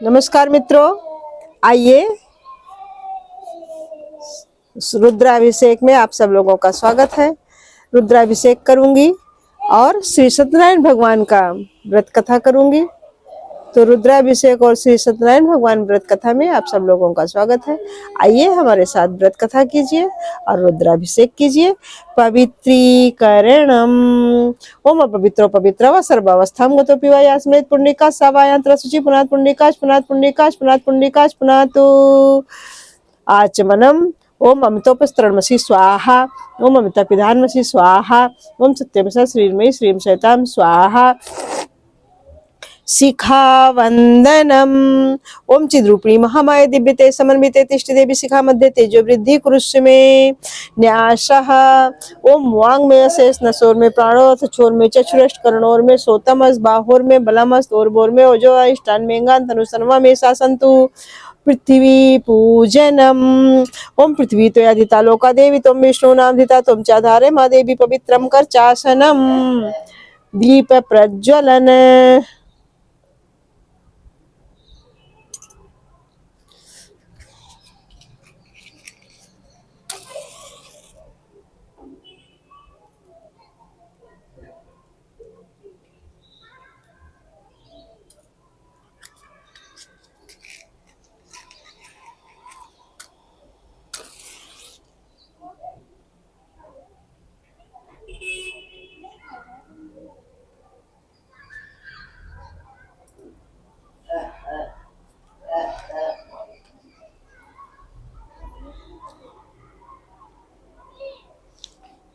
नमस्कार मित्रों, आइए रुद्राभिषेक में आप सब लोगों का स्वागत है। रुद्राभिषेक करूंगी और श्री सत्यनारायण भगवान का व्रत कथा करूंगी। तो रुद्राभिषेक और श्री सत्यनारायण भगवान व्रत कथा में आप सब लोगों का स्वागत है। आइए हमारे साथ व्रत कथा कीजिए और रुद्राभिषेक कीजिए। पवित्रीकरणम ओम अपवित्रो पवित्र व सर्वावस्थां गतो पिवाया स्मृत पुण्डिका सवायांत्र शुचि पुनात पुण्डिकाश पुनात पुण्डिकाश पुनात पुण्डिकाश पुनातु आचमनम ओम अमितोपस्तरणमसि स्वाहा ओम अमितापिधानमसि स्वाहा ओम सत्यमसा श्रीर्मयि श्रीं शैतां स्वाहा शिखा वंदनम ओम चिद्रूपिणी महामाय दिव्यते समन्विते तिष्ठ देवी शिखा मध्य तेजो वृद्धि कुरुष्य में न्यासः ओम वांग में अशेष नसोर में प्राणोथ छोर में चक्षुरष्ट कर्णोर में सोतमस बाहोर में बलमस तोरबोर में ओजो अष्टान मेंगान तनुसर्वा में शासंतु पृथ्वी पूजनम ओम पृथ्वी तो यादिता लोका देवी तुम विष्णु नाम धिता तुम चाधारे माँ देवी पवित्रम कर चासनम दीप प्रज्वलन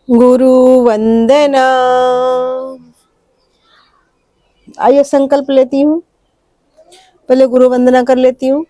गुरु वंदना। आइए संकल्प लेती हूँ। पहले गुरु वंदना कर लेती हूँ।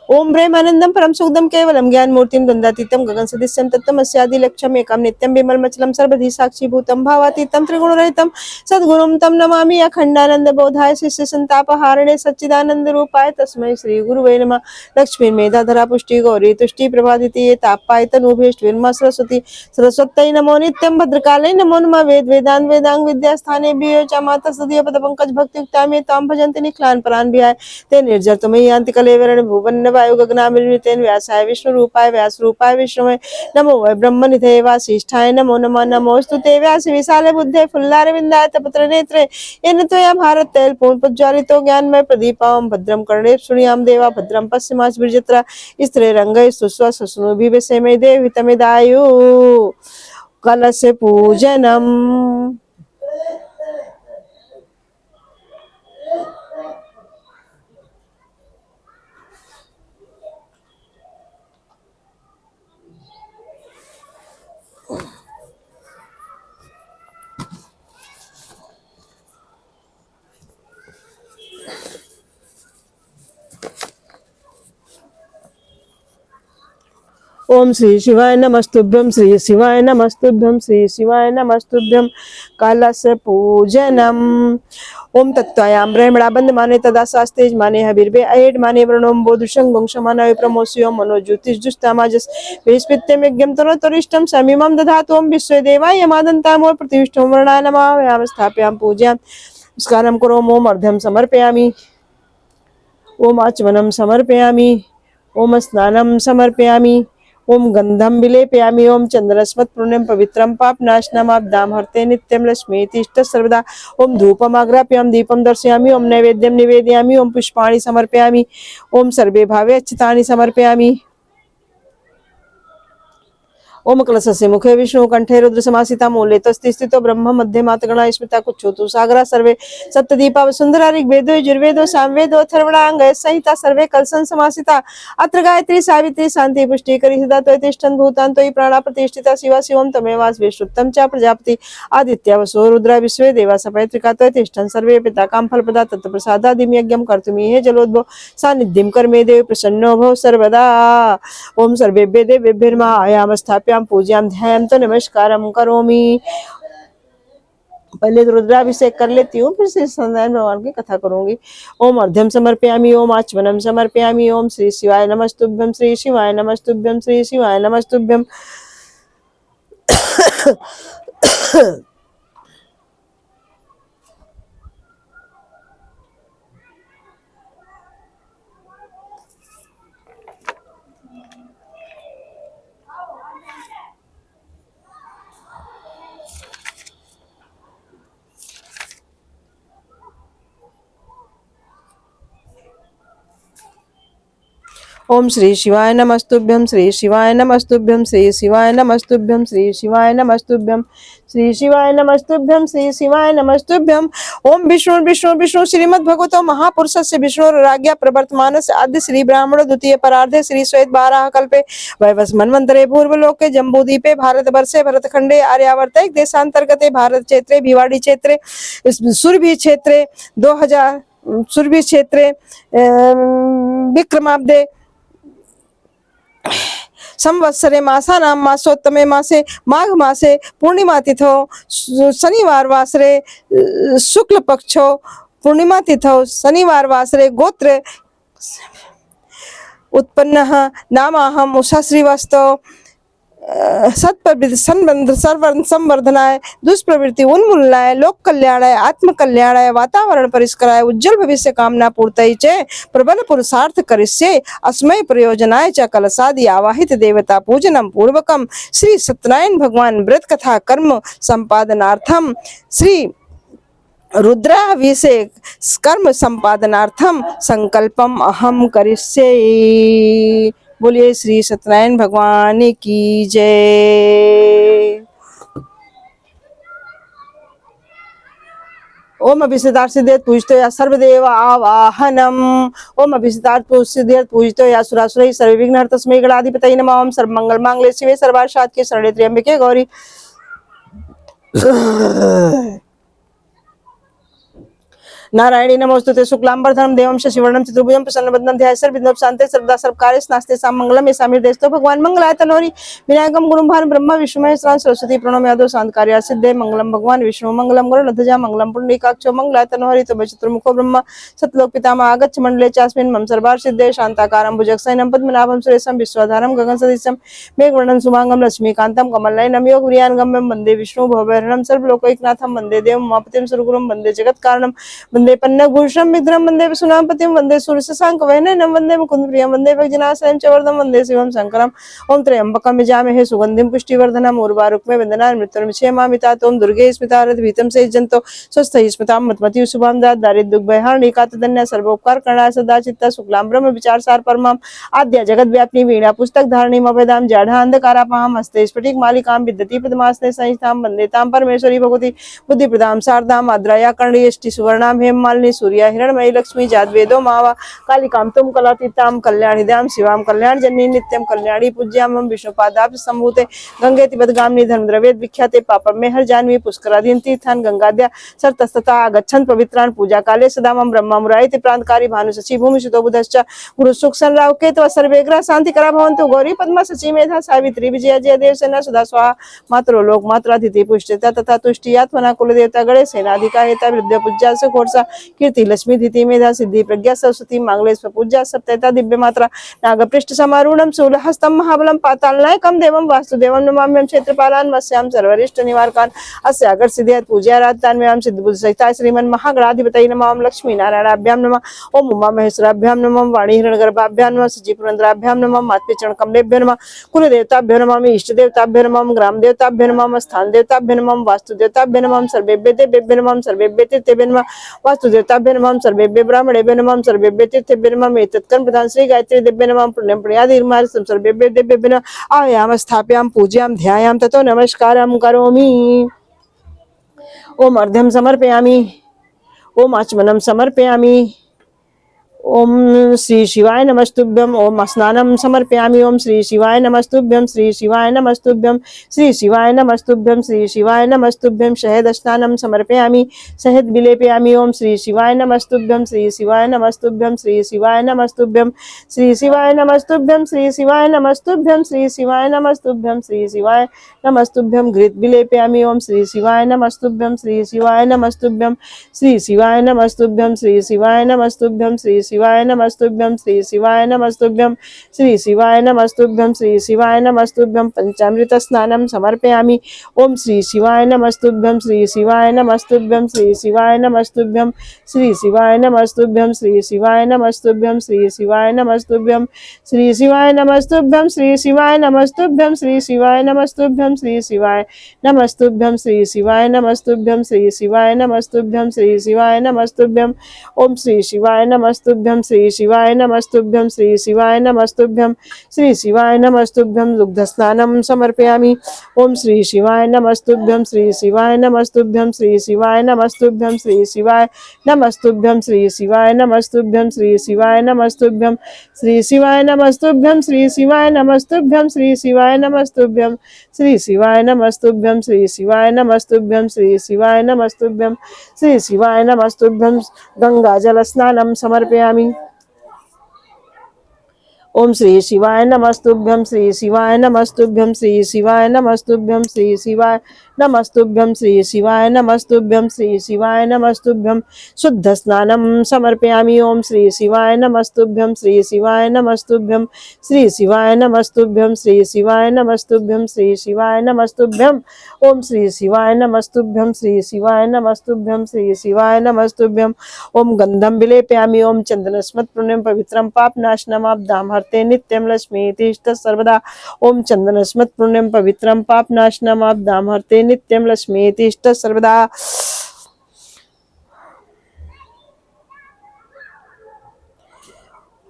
ओम ब्रह्मानंदम परम सुखदम केवलम ज्ञान मूर्तिम द्वंद्वातीतम गगन सदृश्यम तत्तम अस्यादि लक्ष्यम एकम नित्यम विमलमचलम सर्वधि साक्षी भूतम भावातीतम त्रिगुण रहितम सद्गुरुम तम नमामि अखंडानंद बोधाय शिष्य संताप हारणे सच्चिदानंद रूपाय तस्मै श्री गुरुवे नमः। लक्ष्मी मेधाधरा पुष्टि गौरी तुष्टि प्रभादिति ये तापाय तनुभेष्ट विरमा सरस्वती सरस्वत्यै नमो नित्यम भद्रकाले नमो नमः। वेद वेदांग वेदांग विद्यास्थाने बियो च माता सदीय पद पंकज भक्ति युक्ता में ताम भजन्ति निखलान परान बिहाय ते निर्जर तुम्हें यान्ति कलेवरण भुवन वायु गगनामितेन व्यासाय विष्णु रूपाय व्यास रूपाय विष्णुवे नमो वै ब्रह्मनिधे वासिष्ठाय नमो नमः। नमोस्तुते व्यास विशाले बुद्धे फुल्लार विंदाय तपत्र नेत्रे येन त्वया भारत तैल पूर्ण प्रज्वालितो ज्ञानमय प्रदीपम भद्रम कर्णे शृणुयाम देवा भद्रम पश्चिमाच विरजत्रा स्त्रे रंगै सुस्वा ससुनुभिः देव हितमिदायु कलश पूजनम। ओम श्री शिवाय नमस्तुभ्यं श्री शिवाय नमस्तुभ्यं श्री शिवाय नमस्तुभ्यं कलश पूजनम। ओम तत्त्वयां ब्रह्मणा बंद माने तदा शास्तेज माने हबीरबे अहेड माने वर्णोम बोधुशं गोंक्षमाना प्रमोस्यो मनो ज्योतिषजुष्टामाजस वेस्पित्यम यज्ञम तनो तरिष्टम समीमम दधातु ओम विश्व देवाय यमादन्ताम और प्रतिष्ठोम वर्णा नमः व्याम स्थापयाम पूज्याम नमस्कारं करोमि ओम अर्घ्यं समर्पयामि ओम आचमनं समर्पयामि ओम स्नानं समर्पयामि ओम गंधम विलेपयामि ओम चंद्रस्मत् पुण्यम पवित्रम पापनाशनम आपदाम हरते नित्यम लक्ष्मी तिष्ठ सर्वदा ओम धूपम आग्राप्याम दीपम दर्शयामि ओम नैवेद्यम निवेदयामि ओम पुष्पाणि समर्पयामि ओम सर्वे भावे अच्छतानि समर्पयामि ओम कलशस्य मुखे विष्णु कंठे रुद्र समासिता मूले तस्ति स्थितो ब्रह्म मध्ये मातगणा स्मृता कुच्छोतु सागरा सर्वे सप्तदीपा वसुंधरा ऋग्वेदो यजुर्वेदो सामवेदो अथर्वणांग संहिता सर्वे कलशन समासिता अत्र गायत्री सावित्री शांति पुष्टि करी सदा त्वयि तिष्ठन् भूतान् त्वयि प्राणा प्रतिष्ठिता शिवा शिवं तमेवास विष्णुत्तम च प्रजापति आदित्य वसो रुद्रा विश्वे देवा सपैत्रिका त्वयि तिष्ठन् सर्वे पिता काम फलप्रदा तत्प्रसादादिं यज्ञं कर्तुमि हे जलोद्भव सानिध्यं कर्मे देव प्रसन्नो भव सर्वदा ओम सर्वेभ्यो देवेभ्यो आयाम स्थाप्याम पूज्याम ध्यान तो नमस्कारम करोमि। पहले तो रुद्राभिषेक कर लेती हूँ, फिर श्री सत्यनारायण भगवान की कथा करूंगी। ओम अर्घ्यम समर्पयामि ओम आचमनम समर्पयामि ओम श्री शिवाय नमस्तुभ्यं श्री शिवाय नमस्तुभ्यं श्री शिवाय नमस्तुभ्यं। ओम श्री शिवाय नमस्तुभ्यं श्री शिवाय नमस्तुभ्यं श्री शिवाय नमस्तुभ्यं श्री शिवाय नमस्तुभ्यं श्री शिवाय नमस्तुभ्यं श्री शिवाय नमस्तुभ्यं। ओम विष्णु विष्णु विष्णु श्रीमद् भगवतो महापुरुषस्य विष्णुराज्ञा प्रवर्तमानस्य आद्य श्री ब्राह्मण द्वितीय परार्धे श्री श्वेत 12 कल्पे वैवस्वत मन्वन्तरे पूर्वलोके जम्बूद्वीपे भारतवर्षे भरतखण्डे आर्यावर्ते देशान्तर्गते भारत क्षेत्रे भिवाड़ी क्षेत्रे सुरभि क्षेत्रे 2000 सुरभि क्षेत्रे विक्रमाब्दे संवत्सरे मासानां मासोत्तमे मासे माघ मासे पूर्णिमा तिथौ शनिवार वासरे शुक्ल पक्षो पूर्णिमा तिथौ शनिवार वासरे गोत्र उत्पन्नः नामाहम् उषा श्रीवास्तव संवर्धनाय दुष्प्रवृत्ति उन्मूलनाय लोक कल्याणाय आत्म कल्याणाय वातावरण परिष्कराय उज्जवल भविष्य कामना पूर्तये च प्रबल पुरुषार्थ करिष्ये अस्मै प्रयोजनाय च कलशादि आवाहित देवता पूजनम पूर्वकम श्री सत्यनारायण भगवान व्रत कथा कर्म संपादनार्थम श्री रुद्राभिषेक कर्म संपादनार्थम संकल्पम अहम करिष्ये। बोलिए श्री सत्यनारायण भगवान की जय। ओम अभिषेदार्थ सिद्धियत पूजतो या सर्वदेव आवाहनम। ओम अभिषेदार्थ सिद्धियत पूजतो या सुरासुरै सर्वविघ्न तस्मै गणाधिपतये नमः। ओम सर्वमंगल मांगल्ये शिवे सर्वार्थसाधिके शरण्ये त्र्यंबके गौरी नारायणी नमोस्तुते शुक्लांबरधरम देवम शशिवर्णम चतुर्भुजम प्रसन्नवदनं ध्यायेत् सर्वविघ्नोपशान्ते सर्वदा सर्वकार्येषु नास्ते सा मंगलम येषां देस्तो भगवान मंगलाय तनोहरि विनायकम गुरुं भान ब्रह्म विष्णु महेश्वर सरस्वती प्रणो यादव शांतकार्या सिद्धे मंगलम भगवान विष्णु मंगलम गरुड़ध्वजा मंगलम पुंडरीकाक्षो मंगलाय तनोहरि तो चतुर्मुखो ब्रह्म सतलोक पितामह आगच्छ मंडले चास्मिन् मम सर्वार सिद्धे शांताकारं भुजगशयनं पद्मनाभं सुरेशं विश्वधारं गगनसदृशं मेघवर्णं शुभांगं लक्ष्मीकान्तं कमलनयनं योगप्रियान्गम्यं वन्दे विष्णु भवभयहरणं सर्वलोकैकनाथं वन्दे देवं उमापतिं सुरगुरुं वन्दे जगत्कारणं वन्दे पन्नगभूषणं विग्रहं वन्दे सुनापतिं वन्दे सूर्यशशाङ्क वहननं वन्दे मुकुन्दप्रियं वन्दे भक्तजनाश्रयं च वरदं वन्दे शिवं शङ्करम्। ओं त्र्यम्बकं यजामहे सुगन्धिं पुष्टिवर्धनम् उर्वारुकमे वन्दनान् मृत्युर्मुक्षेमामि तात। ओं दुर्गे स्मितारद्भीतं सेज्जन्तो स्वस्थैः स्मितां मत्मति शुभां दात् दारिद्र्यदुःखभयहरणि कातदन्या सर्वोपकार करणाय सदा चित्ता शुक्लां ब्रह्म विचारसार परमां आद्या जगद्व्यापिनी वीणा पुस्तक धारिणीं अभयदां जाढा अंधकारापहां हस्ते स्फटिक मालिकां विद्यति पद्मासने संहितां वन्दे तां परमेश्वरी भगवती बुद्धिप्रदां शारदां आद्राया कर्णयष्टि सुवर्णां हेममालिनी सूर्या हिरण्मयी लक्ष्मी जातवेदो मावा कालिकां तुम कलातीतां कल्याणिदां शिवां कल्याण जननी नित्यं कल्याणी पूज्यां विष्णुपादाब्ज संभूते गंगे तिबतगामिनी धर्मद्रव्येद विख्याते पापं मेहर जानवी पुष्करादीन तीर्थान गंगाद्या सर्तस्तथा आगच्छन् पवित्रान् पूजा काले सदा मम ब्रह्मा मुरारिते प्रांतकारी भानुशचि भूमिसुतो बुधश्च गुरु सुख संराव केतव सर्वेग्रह शांतिकरा भवन्तु गौरी पद्मा सची मेधा सावित्री विजया जय देवसेना सदा स्वाहा मातरो लोक मात्रातिथि पुष्टिता तथा तुष्टि आत्मना कुलदेवता गणेश सेनाधिका हेता वृद्ध पूज्या घोषा कीर्ति लक्ष्मी धीति मेधा सिद्धि प्रज्ञा सरस्वती मंगलेश्वर पूज्या सप्तैता दिव्य मात्रा नागपृष्ठ समारूढ़ं शूलहस्तं महाबलं पातालनायकं देवं वासुदेवं नमाम्यहं क्षेत्रपालान् मत्स्यां सर्वरिष्ट निवारकान् अस्य अगर सिद्धियत पूज्याराधनान्वयं सिद्धबुद्ध सहिता श्रीमन् महागणाधिपतये नमः। ओम लक्ष्मी नारायणाभ्यां नमः। ओम उमा महेश्वराभ्यां नमः। वाणी हिरण्यगर्भाभ्यां नमः। सजीपुरन्द्राभ्यां नमः। मातृचरण कमलेभ्यो नमः। कुलदेवताभ्यो नमः। इष्ट देवताभ्यो नमः। ग्राम देवताभ्यो नमः। स्थान देवताभ्यो नमः। वास्तु देवताभ्यो नमः। सर्वेभ्यो देवेभ्यो नमः। सर्वेभ्यो तीर्थेभ्यो नमः। वास्तु देवताभ्यो नमः। सर्वेभ्यो ब्राह्मणेभ्यो नमः। सर्वेभ्यो तीर्थेभ्यो नमः। एतत्कर्म प्रधान श्री गायत्री देव्यो नमः। पुण्यं पुण्यादिर्मार्गं सर्वेभ्यो देवेभ्यो नमः। आयाम स्थाप्यां पूज्यां ध्यायां ततो नमस्कारं करोमि। ओम अर्घ्यं समर्पयामि। ओम आचमनं समर्पयामि। ओम श्री शिवाय नमस्तुभ्यं। ओम स्नानं समर्पयामि। ओम श्री शिवाय नमस्तुभ्यं। श्री शिवाय नमस्तुभ्यं। श्री शिवाय नमस्तुभ्यं। श्री शिवाय नमस्तुभ्यं। शहद स्नानं समर्पयामि। शहद विलेपयामि। ओम श्री शिवाय नमस्तुभ्यं। श्री शिवाय नमस्तुभ्यं। श्री शिवाय नमस्तुभ्यं। श्री शिवाय नमस्तुभ्यं। श्री शिवाय नमस्तुभ्यं। श्री शिवाय नमस्तुभ्यं। श्री शिवाय नमस्तुभ्यं। घृत विलेपयामि। ओम श्री शिवाय नमस्तुभ्यं। श्री शिवाय नमस्तुभ्यं। श्री शिवाय नमस्तुभ्यं। श्री शिवाय नमस्तुभ्यं। श्री शिवाय नमस्तुभ्यं। श्री शिवाय नमस्तुभ्यं। श्री शिवाय नमस्तुभ्यं। श्री शिवाय नमस्तुभ्यं। पंचामृत स्नानं समर्पयामि। ओम श्री शिवाय नमस्तुभ्यं। श्री शिवाय नमस्तुभ्यं। श्री शिवाय नमस्तुभ्यं। श्री शिवाय नमस्तुभ्यं। श्री शिवाय नमस्तुभ्यं। श्री शिवाय नमस्तुभ्यं। श्री शिवाय नमस्तुभ्यं। श्री शिवाय नमस्तुभ्यं। श्री शिवाय नमस्तुभ्यं। श्री शिवाय नमस्तुभ्यं। श्री शिवाय नमस्तुभ्यं। श्री शिवाय नमस्तुभ्यं। श्री शिवाय नमस्तुभ्यं। ओम श्री शिवाय नमस्तुभ्यं। नमस्तुभ्यं श्री शिवाय नमस्तुभ्यं श्री शिवाय नमस्तुभ्यं श्री शिवाय नमस्तुभ्यं दुग्धस्नानं समर्पयामि। ओम श्री शिवाय नमस्तुभ्यं श्री शिवाय नमस्तुभ्यं श्री शिवाय नमस्तुभ्यं श्री शिवाय नमस्तुभ्यं श्री शिवाय नमस्तुभ्यं श्री शिवाय नमस्तुभ्यं श्री शिवाय नमस्तुभ्यं श्री शिवाय नमस्तुभ्यं श्री शिवाय नमस्तुभ्यं श्री शिवाय नमस्तुभ्यं श्री शिवाय नमस्तुभ्यं श्री शिवाय नमस्तुभ्यं श्री शिवाय नमस्तुभ्यं गंगाजल स्नानं समर्पयामि। ओम श्री शिवाय नमस्तुभ्यं श्री शिवाय नमस्तुभ्यं श्री शिवाय नमस्तुभ्यं श्री शिवाय नमस्तुभ्यं श्री शिवाय नमस्तुभ्यं श्री शिवाय नमस्तुभ्यं शुद्ध स्नानं समर्पयामि। ओम श्री शिवाय नमस्तुभ्यं श्री शिवाय नमस्तुभ्यं श्री शिवाय नमस्तुभ्यं श्री शिवाय नमस्तुभ्यं श्री शिवाय नमस्तुभ्यं ओम श्री शिवाय नमस्तुभ्यं श्री शिवाय नमस्तुभ्यं श्री शिवाय नमस्तुभ्यं ओम गंधं विलेपयामि। ओम चंदनस्मत् पुण्यं पवित्रं पापनाशनम् आब्दां हरते नित्यं लक्ष्मीतिष्ठ सर्वदा। ओम चंदनस्मत् पुण्यं पवित्रं पापनाशनम् आब्दां हरते नित्यं लक्ष्मीतिष्ठ सर्वदा।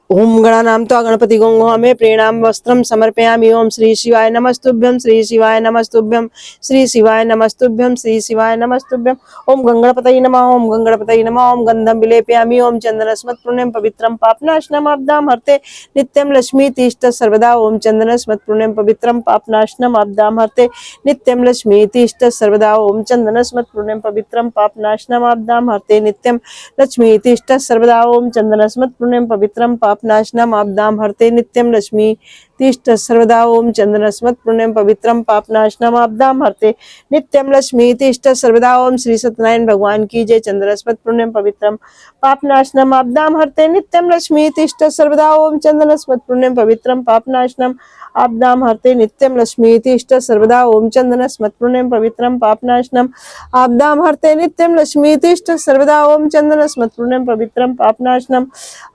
ओम गणानां त्वा गणपति गंगोहमे प्रेणाम वस्त्रं समर्पयामि। ओम श्री शिवाय नमस्तुभ्यं श्री शिवाय नमस्तुभ्यं श्री शिवाय नमस्तुभ्यं श्री शिवाय नमस्तुभ्यं ओम गंगणपतये नमः। ओम गंगणपतये नमः। ओम गंधं विलेपयामि। ओम चंदनस्मत् पुण्यं पवित्रं पापनाशनम् आब्दां हरते नित्यं लक्ष्मीतिष्ठ सर्वदा। ओम चंदनस्मत् पुण्यं पवित्रं पापनाशनम् आब्दां हरते नित्यं लक्ष्मीतिष्ठ सर्वदा। ओम चंदनस्मत् पुण्यं पवित्रं पापनाशनम् आब्दां हरते नित्यं लक्ष्मीतिष्ठ सर्वदा। ओम चंदनस्मत् पुण्यं पवित्रं पापनाशनम् आब्दां हरते नित्यं लक्ष्मी तिष्ठ सर्वदा। ओम चंदनस्मत् पुण्यं पवित्रं पापनाशनम् आब्दां हरते नित्यं लक्ष्मी तिष्ठ सर्वदा। ओम श्री सत्यनारायण भगवान की जय। चंदनस्मत् पुण्यं पवित्रं पापनाशनम् आब्दां हरते नित्यं लक्ष्मी तिष्ठ सर्वदा। ओम चंदनस्मत् पुण्यं पवित्रं पापनाशनम् आब्दां हरते नित्यं लक्ष्मी तिष्ठ सर्वदा। ओम चंदनस्मत् पुण्यं पवित्रं पापनाशनम् आब्दां हरते नित्यं लक्ष्मी तिष्ठ सर्वदा। ओम चंदनस्मत् पुण्यं पवित्रं पापनाशनम्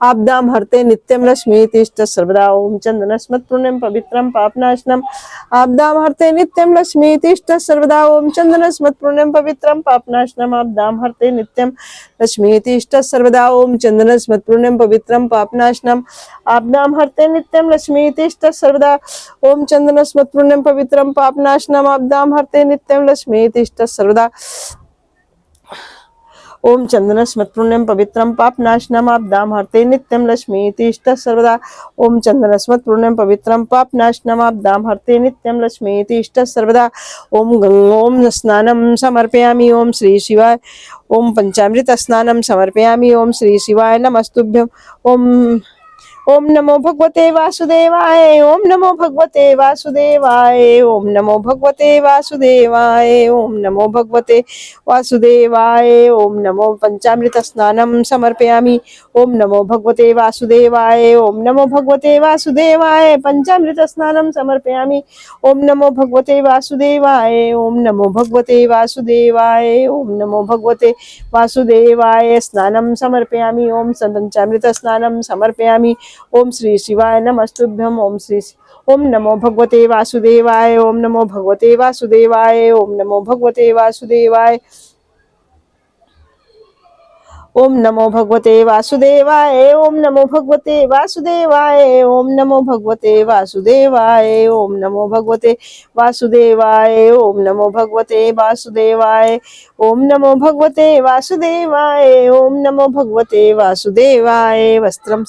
आब्दां हरते नित्यं लक्ष्मी तिष्ठ सर्वदा। ओम चंदनस्मत् पुण्यं पवित्रं पापनाशनम् आब्दां हरते नित्यं लक्ष्मी तिष्ठ सर्वदा। ओम चंदनस्मत् पुण्यं पवित्रं पापनाशनम् आब्दां हरते नित्यं लक्ष्मी तिष्ठ सर्वदा। ओम चंदनस्मत् पुण्यं पवित्रं पापनाशनम् आब्दां हरते नित्यं लक्ष्मी तिष्ठ सर्वदा। ओम चंदनस्मत् पुण्यं पवित्रं पापनाशनम् आब्दां हरते नित्यं लक्ष्मी तिष्ठ सर्वदा। ओम चंदनस्मत् पुण्यं पवित्रं पापनाशनम् आब्दां हरते नित्यं लक्ष्मी तिष्ठ सर्वदा। ओम चंदनस्मत् पुण्यं पवित्रं पापनाशनम् आब्दां हरते नित्यं लक्ष्मी तिष्ठ सर्वदा। ओम स्नानं समर्पयामि। ओम श्री शिवाय ओम पंचामृत स्नानं समर्पयामि। ओम श्री शिवाय नमस्तुभ्यं ओम नमो भगवते वासुदेवाय। ओम नमो भगवते वासुदेवाय। ओम नमो भगवते वासुदेवाय। ओम नमो भगवते वासुदेवाय। ओम नमो पंचामृत स्नानं समर्पयामि। ओम नमो भगवते वासुदेवाय। ओम नमो भगवते वासुदेवाय पंचामृत स्नानं समर्पयामि। ओम नमो भगवते वासुदेवाय। ओम नमो भगवते वासुदेवाय। ओम नमो भगवते वासुदेवाय स्नानं समर्पयामि। ओम पंचामृत स्नानं समर्पयामि। ओम श्री शिवाय नमस्तुभ्यं ओम नमो भगवते वासुदेवाय। ओम नमो भगवते वासुदेवाय। ओम नमो भगवते वासुदेवाय। ओम नमो भगवते वासुदेवाय। ओम नमो भगवते वासुदेवाय। ओम नमो भगवते वासुदेवाय। ओम नमो भगवते वासुदेवाय। ओम नमो भगवते वासुदेवाय। ओम नमो भगवते वासुदेवाय। ओम नमो भगवते वासुदेवाय। वस्त्रं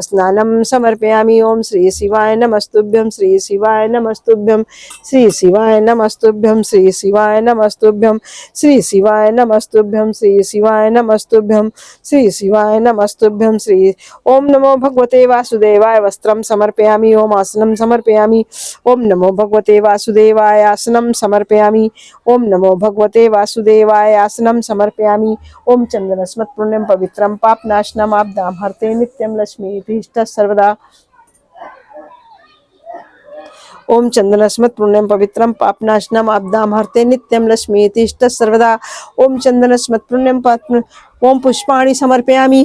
स्नानं समर्पयामि। ओम श्री शिवाय नमस्तुभ्यं श्री शिवाय नमस्तुभ्यं श्री शिवाय नमस्तुभ्यं श्री शिवाय नमस्तुभ्यं श्री शिवाय नमस्तुभ्यं श्री शिवाय नमस्तुभ्यं श्री शिवाय नमस्तुभ्यं श्री ओम नमो भगवते वासुदेवाय। वस्त्रं समर्पयामि। ओम आसनं समर्पयामि। ओम नमो भगवते वासुदेवाय। आसनं समर्पयामि। ओम नमो भगवते वासुदेवाय। आसनं समर्पयामि। ओम चंदनस्मत् पुण्यं पवित्रं पापनाशनम् आब्दां हरते नित्यं लक्ष्मी तिष्ठ सर्वदा। ओम चंदनस्मत् पुण्यं पवित्रं पापनाशनम् आब्दां हरते नित्यं लक्ष्मी तिष्ठ सर्वदा। ओम चंदनस्मत् पुण्यं ओम पुष्पाणि समर्पयामि।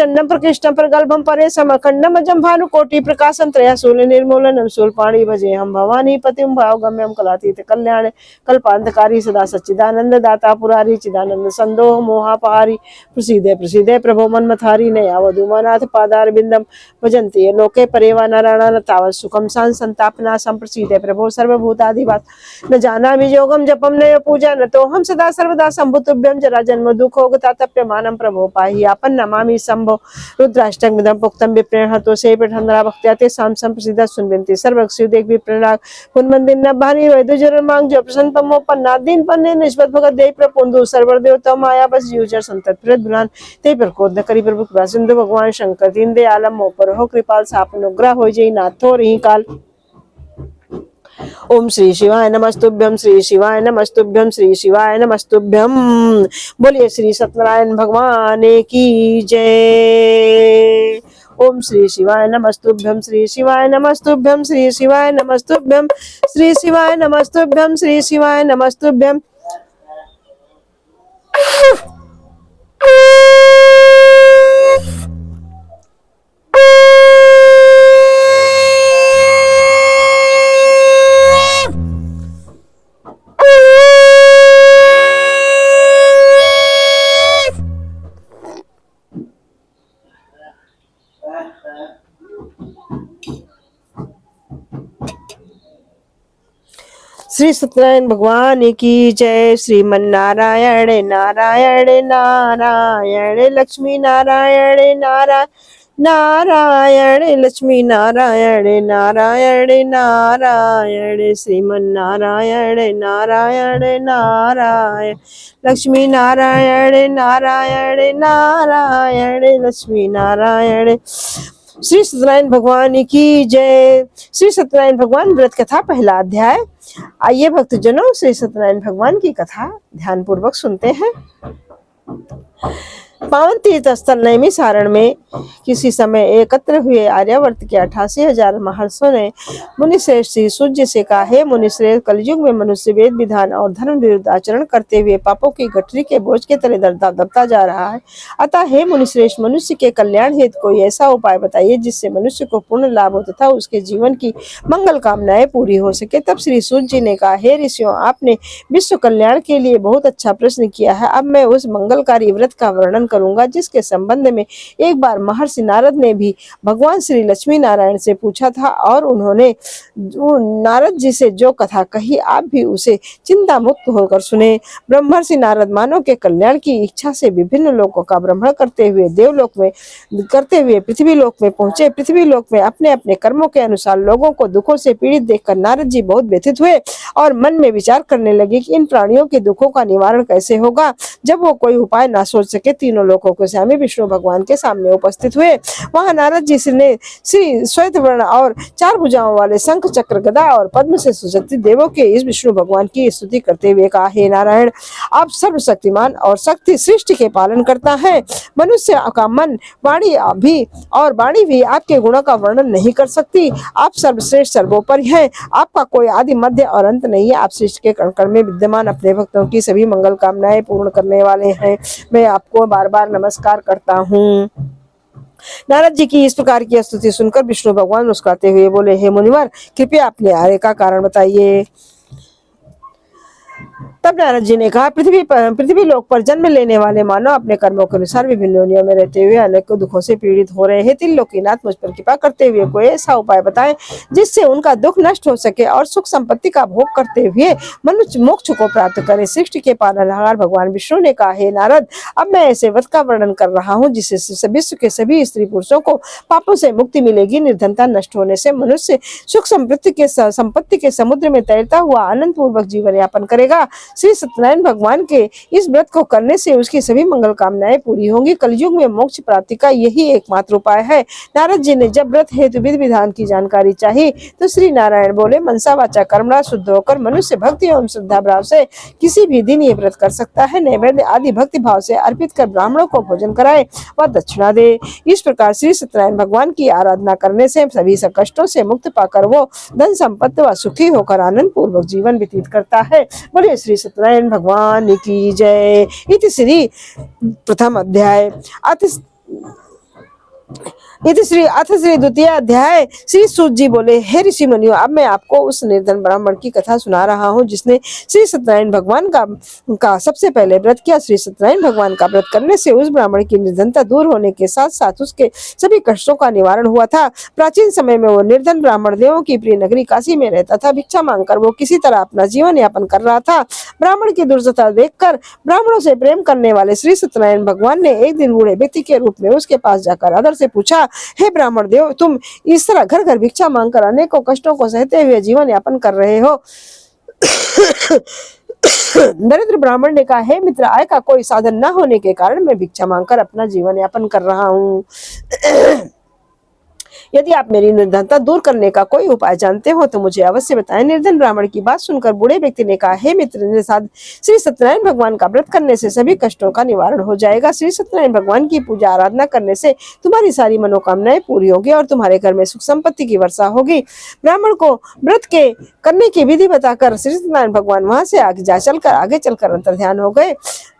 प्रचंडम प्रकृष्टम प्रगल्भम परे समखंडम अजम भानुकोटि प्रकाशम त्रयाशूल निर्मूलनम शूलपाणि भजे हम भवानी पतिम भावगम्यम कलातीत कल्याण कल्पांतकारी सदा सच्चिदानंद दाता पुरारी चिदानंद संदोह मोहापहारी प्रसीदे प्रसीदे प्रभो मन्मथारी नयावधूमानाथ पादार बिंदम भजन्ति ये लोके परेवा नारायण तावत् सुखम संतापना संप्रसीदे प्रभो सर्वभूताधिवास न जाना योगम जपम नय पूजा न तो हम सदा सर्वदा संभुतुभ्यम जरा जन्म दुखोगता तप्यमानम प्रभो पाहि आपन नमामि संभो रुद्राष्टकमिदं पुक्तं विप्रेण हतो से पिठंदरा भक्त्याते साम संप्रसिद्ध सुनविंति सर्वक्षु देख विप्रेणाग पुनमंदिन नभानि वैदुजर मांग जो प्रसन्न पमो पन्ना दिन पन्ने निष्पत भगत देव प्रपुंदु सर्वर देवता माया बस यूजर संतत प्रत बुलान ते प्रकोद न करी प्रभु कृपा सिंधु भगवान शंकर दीन दे आलम मो पर हो कृपाल साप अनुग्रह हो जई नाथो रही काल। ओम श्री शिवाय नमस्तुभ्यम श्री शिवाय नमस्तुभ्यम श्री शिवाय नमस्तुभ्यम। बोलिए श्री सत्यनारायण भगवान की जय। ओम श्री शिवाय नमस्तुभ्यम श्री शिवाय नमस्तुभ्यम श्री शिवाय नमस्तुभ्यम श्री शिवाय नमस्तुभ्यम श्री शिवाय नमस्तुभ्यम। श्री सत्यनारायण भगवान की जय। श्रीमन्नारायण नारायण नारायण लक्ष्मी नारायण नारायण नारायण लक्ष्मी नारायण नारायण नारायण श्रीमन्नारायण नारायण नारायण लक्ष्मी नारायण नारायण नारायण लक्ष्मी नारायण। श्री सत्यनारायण भगवान की जय। श्री सत्यनारायण भगवान व्रत कथा पहला अध्याय। आइए भक्तजनों श्री सत्यनारायण भगवान की कथा ध्यान पूर्वक सुनते हैं। पावन तीर्थ स्थल नैमिषारण्य में किसी समय एकत्र हुए आर्यावर्त के 88,000 महर्षियों ने मुनिश्रेष्ठ श्री सूर्य से कहा, हे मुनिश्रेष्ठ, कलयुग में मनुष्य वेद विधान और धर्म विरुद्ध आचरण करते हुए पापों की गठरी के बोझ के तले दबता जा रहा है। अतः हे मुनिश्रेष्ठ, मनुष्य के कल्याण हेतु कोई ऐसा उपाय बताइए जिससे मनुष्य को पूर्ण लाभ हो तथा उसके जीवन की मंगल कामनाएं पूरी हो सके। तब श्री सूर्य जी ने कहा, हे ऋषियों, आपने विश्व कल्याण के लिए बहुत अच्छा प्रश्न किया है। अब मैं उस मंगलकारी व्रत का वर्णन करूंगा जिसके संबंध में एक बार महर्षि नारद ने भी भगवान श्री लक्ष्मी नारायण से पूछा था और उन्होंने नारद जी से जो कथा कही आप भी उसे चिंता मुक्त होकर सुने। ब्रह्मर्षि नारद मानव के कल्याण की इच्छा से विभिन्न लोकों का भ्रमण करते हुए देवलोक में पृथ्वी लोक में पहुंचे। पृथ्वी लोक में अपने अपने कर्मों के अनुसार लोगों को दुखों से पीड़ित देखकर नारद जी बहुत व्यथित हुए और मन में विचार करने लगे कि इन प्राणियों के दुखों का निवारण कैसे होगा। जब वो कोई उपाय ना सोच सके, तीनों लोकों के स्वामी विष्णु भगवान के सामने उपस्थित हुए। वहां नारद जी ने श्री श्वेत वर्ण और 4 भुजाओं वाले शंख चक्र गदा और पद्म से सुसज्जित देवों के इस विष्णु भगवान की स्तुति करते हुए कहा, हे नारायण, आप सर्वशक्तिमान और शक्ति सृष्टि के पालन करता है। मनुष्य का मन वाणी भी आपके गुणों का वर्णन नहीं कर सकती। आप सर्वश्रेष्ठ सर्वोपरि हैं। आपका कोई आदि मध्य और अंत नहीं है। आप सृष्टि के कण कण में विद्यमान अपने भक्तों की सभी मंगल कामनाएं पूर्ण करने वाले हैं। मैं आपको बार बार नमस्कार करता हूँ। नारद जी की इस प्रकार की स्तुति सुनकर विष्णु भगवान मुस्कुराते हुए बोले, हे मुनिवर, कृपया अपने आर्य का कारण बताइए। तब नारद जी ने कहा, पृथ्वी लोक पर जन्म लेने वाले मानव अपने कर्मों के अनुसार विभिन्न योनियों में रहते हुए अनेक दुखों से पीड़ित हो रहे हैं। त्रिलोकीनाथ, मुझ पर कृपा करते हुए कोई ऐसा उपाय बताएं जिससे उनका दुख नष्ट हो सके और सुख संपत्ति का भोग करते हुए मनुष्य मोक्ष को प्राप्त करे। सृष्टि के पालनहार भगवान विष्णु ने कहा, हे नारद, अब मैं ऐसे व्रत का वर्णन कर रहा हूँ जिससे विश्व के सभी स्त्री पुरुषों को पापों से मुक्ति मिलेगी। निर्धनता नष्ट होने से मनुष्य सुख संपत्ति के समुद्र में तैरता हुआ आनंद पूर्वक जीवन यापन करेगा। श्री सत्यनारायण भगवान के इस व्रत को करने से उसकी सभी मंगल कामनाएं पूरी होंगी। कलयुग में मोक्ष प्राप्ति का यही एकमात्र उपाय है। नारद जी ने जब व्रत हेतु विधि विधान की जानकारी चाहिए तो श्री नारायण बोले, मनसा वाचा कर्मणा शुद्ध होकर मनुष्य भक्ति एवं श्रद्धा भाव से किसी भी दिन ये व्रत कर सकता है। नैवेद्य आदि भक्ति भाव से अर्पित कर ब्राह्मणों को भोजन कराए व दक्षिणा दे। इस प्रकार श्री सत्यनारायण भगवान की आराधना करने से सभी कष्टों से मुक्त पाकर वो धन संपत्ति व सुखी होकर आनंद पूर्वक जीवन व्यतीत करता है। बोले श्री सत्यनारायण भगवान की जय। इति श्री प्रथम अध्याय। इति श्री अथ श्री द्वितीय अध्याय। श्री सूत जी बोले, हे ऋषि मुनियों, अब मैं आपको उस निर्धन ब्राह्मण की कथा सुना रहा हूँ जिसने श्री सत्यनारायण भगवान का सबसे पहले व्रत किया। श्री सत्यनारायण भगवान का व्रत करने से उस ब्राह्मण की निर्धनता दूर होने के साथ साथ उसके सभी कष्टों का निवारण हुआ था। प्राचीन समय में वो निर्धन ब्राह्मण देवों की प्रिय नगरी काशी में रहता था। भिक्षा मांगकर वो किसी तरह अपना जीवन यापन कर रहा था। ब्राह्मण की दुर्दशा देखकर ब्राह्मणों से प्रेम करने वाले श्री सत्यनारायण भगवान ने एक दिन बूढ़े व्यक्ति के रूप में उसके पास जाकर आदर से पूछा, हे ब्राह्मण देव, तुम इस तरह घर घर भिक्षा मांगकर अनेकों कष्टों को सहते हुए जीवन यापन कर रहे हो। दरिद्र ब्राह्मण ने कहा, हे मित्र, आय का कोई साधन न होने के कारण मैं भिक्षा मांगकर अपना जीवन यापन कर रहा हूँ। यदि आप मेरी निर्धनता दूर करने का कोई उपाय जानते हो तो मुझे अवश्य बताएं। निर्धन ब्राह्मण की बात सुनकर बूढ़े व्यक्ति ने कहा, हे मित्र, निषाद श्री सत्यनारायण भगवान का व्रत करने से सभी कष्टों का निवारण हो जाएगा। श्री सत्यनारायण भगवान की पूजा आराधना करने से तुम्हारी सारी मनोकामनाएं पूरी होगी और तुम्हारे घर में सुख संपत्ति की वर्षा होगी। ब्राह्मण को व्रत के करने की विधि बताकर श्री सत्यनारायण भगवान वहां से आगे चलकर अंतर्ध्यान हो गए।